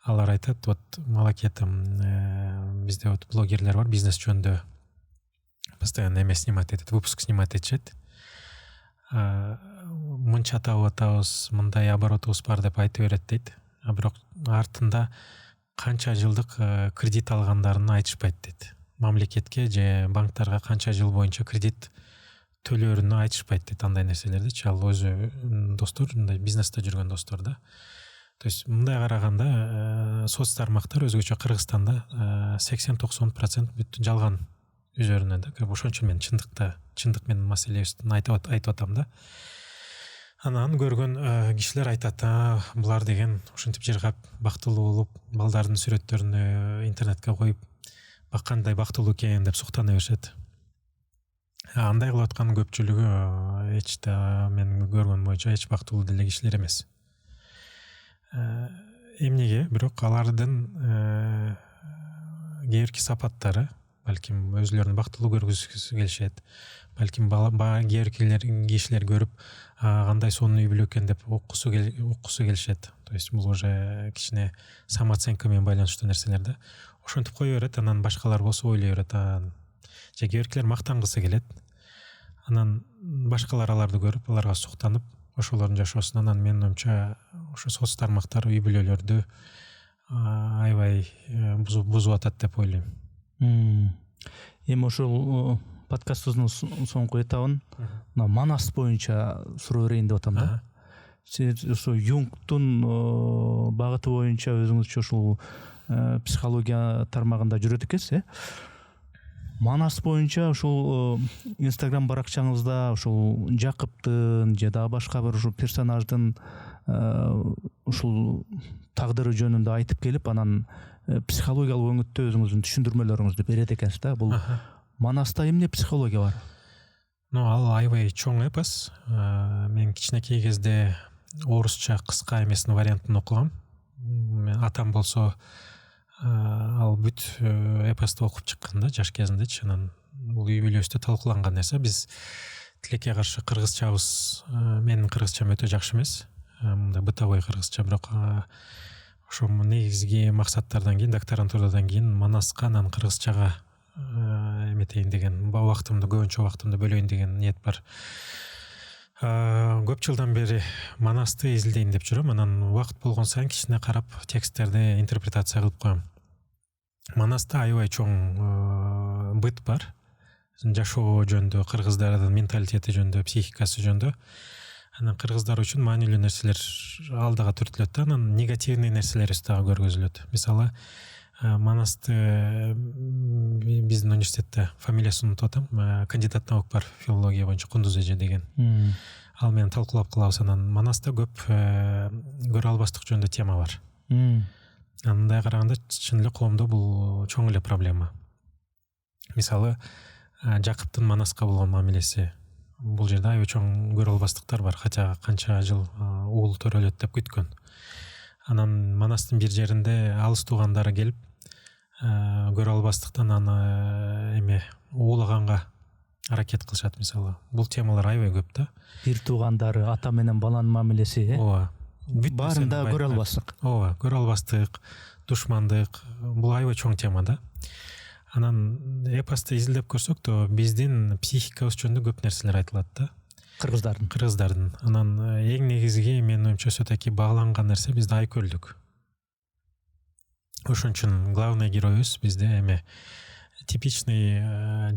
Алар айтат, вот малакетим, бизде вот блогерлер бар, бизнес жөнүндө постоянно эме снимать этет, выпуск снимать этишет. Мынча таап атабыз, мындай оборотубуз бар деп айтып берет дейт. Бирок артында канча жылдык кредит алгандарын айтышпайт дейт. Мамлекетке же банктарга канча жыл боюнча кредит төлөөрүнү айтышпайт дейт, андай нерселердичи. Ал өзү достор, мындай бизнесте жүргөн достор да. То есть мындай караганда соц тармактар өзгөчө Кыргызстанда 80-90% бүт жалган üzerine de. Ошон үчүн мен чындык менен маселесин айтып атам да. Анан көргөн кишилер айтат, булар деген ушинтип жыргап бактылуу болуп, балдардын сүрөттөрүнү интернетке коюп, кандай бактылуу экен деп суктана беришет. Андай кылып аткан көпчүлүгү эч да мен көргөн боюнча эч бактылуу деле кишилер эмес. Эмнеге? Бирок алардын кээбирки сапаттары, балким өзлөрүн бактылуу көргүзгүсү келишет. Балким кээбирки кишилер көрүп, кандай сонун үй бүлө экен деп уккусу келишет. То есть бул уже кичине самооценка менен байланыштуу нерселер да. Ошентип кое берет, анан башкалар болсо ойлой берет. Же кээбиркилер мактангысы келет. Анан башкалар аларды көрүп, аларга суктанып, ошолордун жашоосун анан менин оюмча ошо соц тармактар үй бүлөлөрдү аябай бузуп атат деп ойлойм. Эми ошол подкастыбыздын соңку этабын Манас боюнча суроо берейин деп атам да. Сиз ошо Юнгтун багыты боюнча өзүңүзчө ушул психология тармагында жүрөт экенсиз, Манас боюнча ушул Instagram баракчаңызда ушул Жакыптын же дагы башка бир ушул персонаждын ушул тагдыры жөнүндө айтып келип, анан психологиялык өңүттө өзүңүздүн түшүндүрмөлөрүңүздү берет экенсиз да. Бул Манаста эмне психология бар? Ал аябай чоң эпос. Мен кичинекей кезде орусча кыска эмесинин вариантын окугам. Атам болсо ал бүт эпосту окуп чыккан да жаш кезиндечи. Анан бул үй бүлөбүздө талкууланган нерсе. Биз тилекке каршы кыргызчабыз. Менин кыргызчам өтө жакшы эмес. Мындай бытовой кыргызча, бирок ошо негизги максаттардан кийин, докторантурадан кийин Манаска, анан кыргызчага эметейин деген, көбүнчө убактымды бөлөйүн деген ниет бар. Көп жылдан бери Манасты изилдейин деп жүрөм. Анан убакыт болгон сайын кичине карап тексттерди интерпретация кылып коем. Манаста аябай чоң быт бар. Жашоо жөнүндө, кыргыздардын менталитети жөнүндө, психикасы жөнүндө. Анан кыргыздар үчүн маанилүү нерселер алдыга түртүлөт да, анан негативный нерселер дагы көргөзүлөт. Мисалы, Манасты биздин университетте фамилиясын унутуп атам, кандидат наук бар филология боюнча Кундуз эже деген. Ал менен талкуулап калабыз. Анан Манаста көп көрө албастык жөнүндө тема бар. Андай караганда чын эле коомдо бул чоң эле проблема. Мисалы, Жакыптын Манаска болгон мамилеси. Бул жерде аябай чоң көрө албастыктар бар, хотя канча жыл уул төрөлөт деп күткөн. Анан Манастын бир жеринде алыс туугандары келип, көрө албастыктан аны уулаганга аракет кылышат, мисалы. Бул темалар аябай көп да. Бир туугандары, ата менен баланын мамилеси, Ооба. Баарында көрө албастык. Ооба, көрө албастык, душмандык, бул аябай чоң тема да. Анан эпосто изилдеп көрсөк да, биздин психикабыз жөнүндө көп нерселер айтылат да. Кыргыздардын. Анан эң негизги менин оюмча все-таки багланган нерсе бизде айкөлдүк. Ошон үчүн главный героюбуз бизде типичный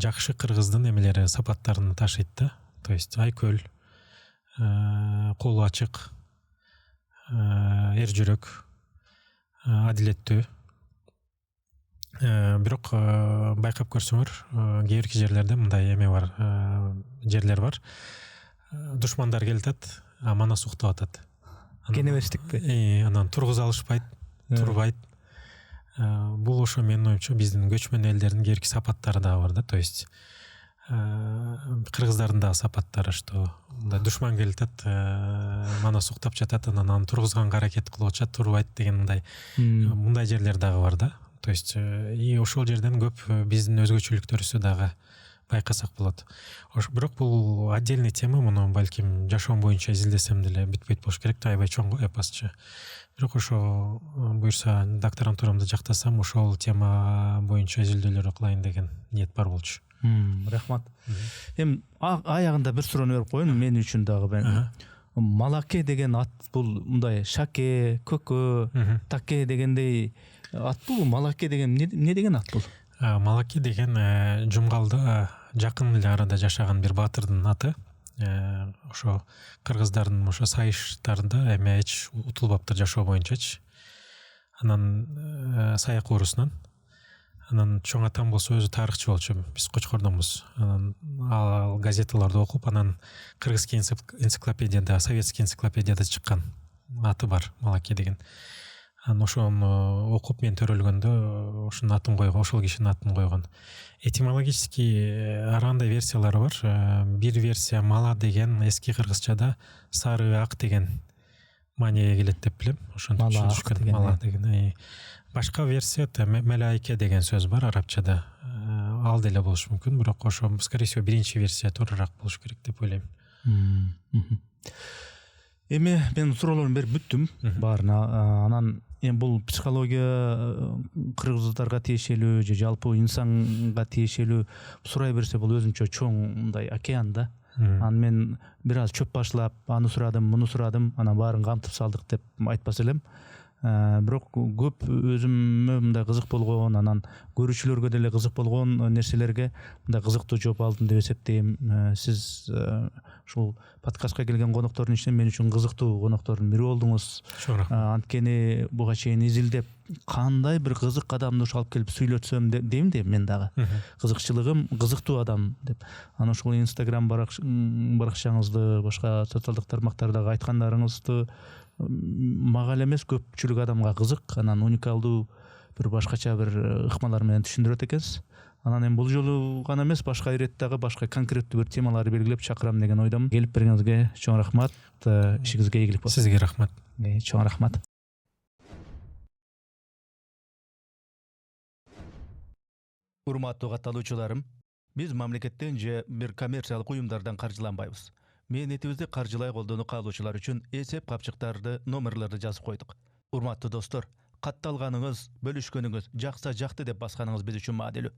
жакшы кыргыздын эмелери, сапаттарын ташыйт да. То есть айкөл, колу ачык, эр жүрөк, адилеттүү. Бирок байкап көрсөңөр, кээ бир жерлерде мындай эме бар, жерлер бар. Душмандар келатат, мана суктап атат. Кенебестикпи? Анан тургуза алышпайт, турбайт. Бул ошо менин оюмча биздин көчмөн элдердин кээ сапаттары дагы бар да, то есть кыргыздардын дагы сапаттары, что душман келатат, мана суктап жатат, анан тургузганга аракет кылып атат, турбайт деген мындай жерлер дагы бар да. То есть и ошол жерден көп биздин өзгөчөлүктөрүбүздү дагы байкасак болот. Бирок бул отдельный тема, муну балким жашоом боюнча изилдесем деле бүтпөйт болуш керек да, аябай чоң эпосчу. Бирок ошо буюрса докторантурамды жактасам, ошол тема боюнча изилдөөлөр кылайын деген ниет бар болчу. Рахмат. Эми аягында бир суроону берип коеюн, мен үчүн дагы. Малаке деген ат бул мындай шаке, көкө, таке дегендей ат бул. Малаке деген не деген ат бул? Малаке деген Жумгалда жакын эле арада жашаган бир баатырдын аты. Ошо кыргыздардын ошо сайыштарында эме эч утулбаптыр жашоо боюнчачы. Анан саяк уурусунан. Анан чоң атам болсо өзү тарыхчы болчу, биз Кочкордонбуз. Анан ал газеталарды окуп, анан кыргызский энциклопедияда, советский энциклопедияда чыккан аты бар, Малаке деген. Анан ошону окуп мен төрөлгөндө ошонун атын койгон, ошол кишинин атын койгон. Этимологически ар кандай версиялары бар. Бир версия мала деген эски кыргызчада сары ак деген мааниге келет деп билем. Ошону түшүнүшкөн, мала деген. Башка версия мелайке деген сөз бар арабчада. Ал деле болушу мүмкүн, бирок ошо скорее всего биринчи версия туурараак болуш керек деп ойлойм. Эми мен суроолорумду берип бүттүм баарына. Анан бул психология кыргыздарга тиешелүү же жалпы инсанга тиешелүү сурай берсе бул өзүнчө чоң мындай океан да. Анан мен бир аз чөп башлап, аны сурадым, муну сурадым, анан баарын камтып салдык деп айтпас элем. Бирок көп өзүмө мындай кызык болгон, анан көрүүчүлөргө деле кызык болгон нерселерге мындай кызыктуу жооп алдым деп эсептейм. Сиз ушул подкастка келген коноктордун ичинен мен үчүн кызыктуу коноктордун бири болдуңуз. Анткени буга чейин изилдеп кандай бир кызык адамды алып келип сүйлөтсөм дейм де мен дагы. Кызыкчылыгым кызыктуу адам деп. Анан ушул Instagram баракчаңызды, башка социалдык тармактардагы айткандарыңызды мага эле эмес көпчүлүк адамга кызык, анан уникалдуу бир башкача бир ыкмалар менен түшүндүрөт экенсиз. Анан эми бул жолу гана эмес, башка иреттагы башка конкреттүү бир темаларды белгилеп чакырам деген ойдомун. Келип бергениңизге чоң рахмат. Ишиңизге ийгилик болсун. Сизге рахмат. Чоң рахмат. Урматтуу катталуучуларым, биз мамлекеттен же бир коммерциялык уюмдардан каржыланбайбыз. Мээнетибизди каржылай колдонуу каалоочулар үчүн эсеп капчыктарды, номерлерди жазып койдук. Урматтуу достор, катталганыңыз, бөлүшкөнүңүз, жакса жакты деп басканыңыз биз үчүн маанилүү.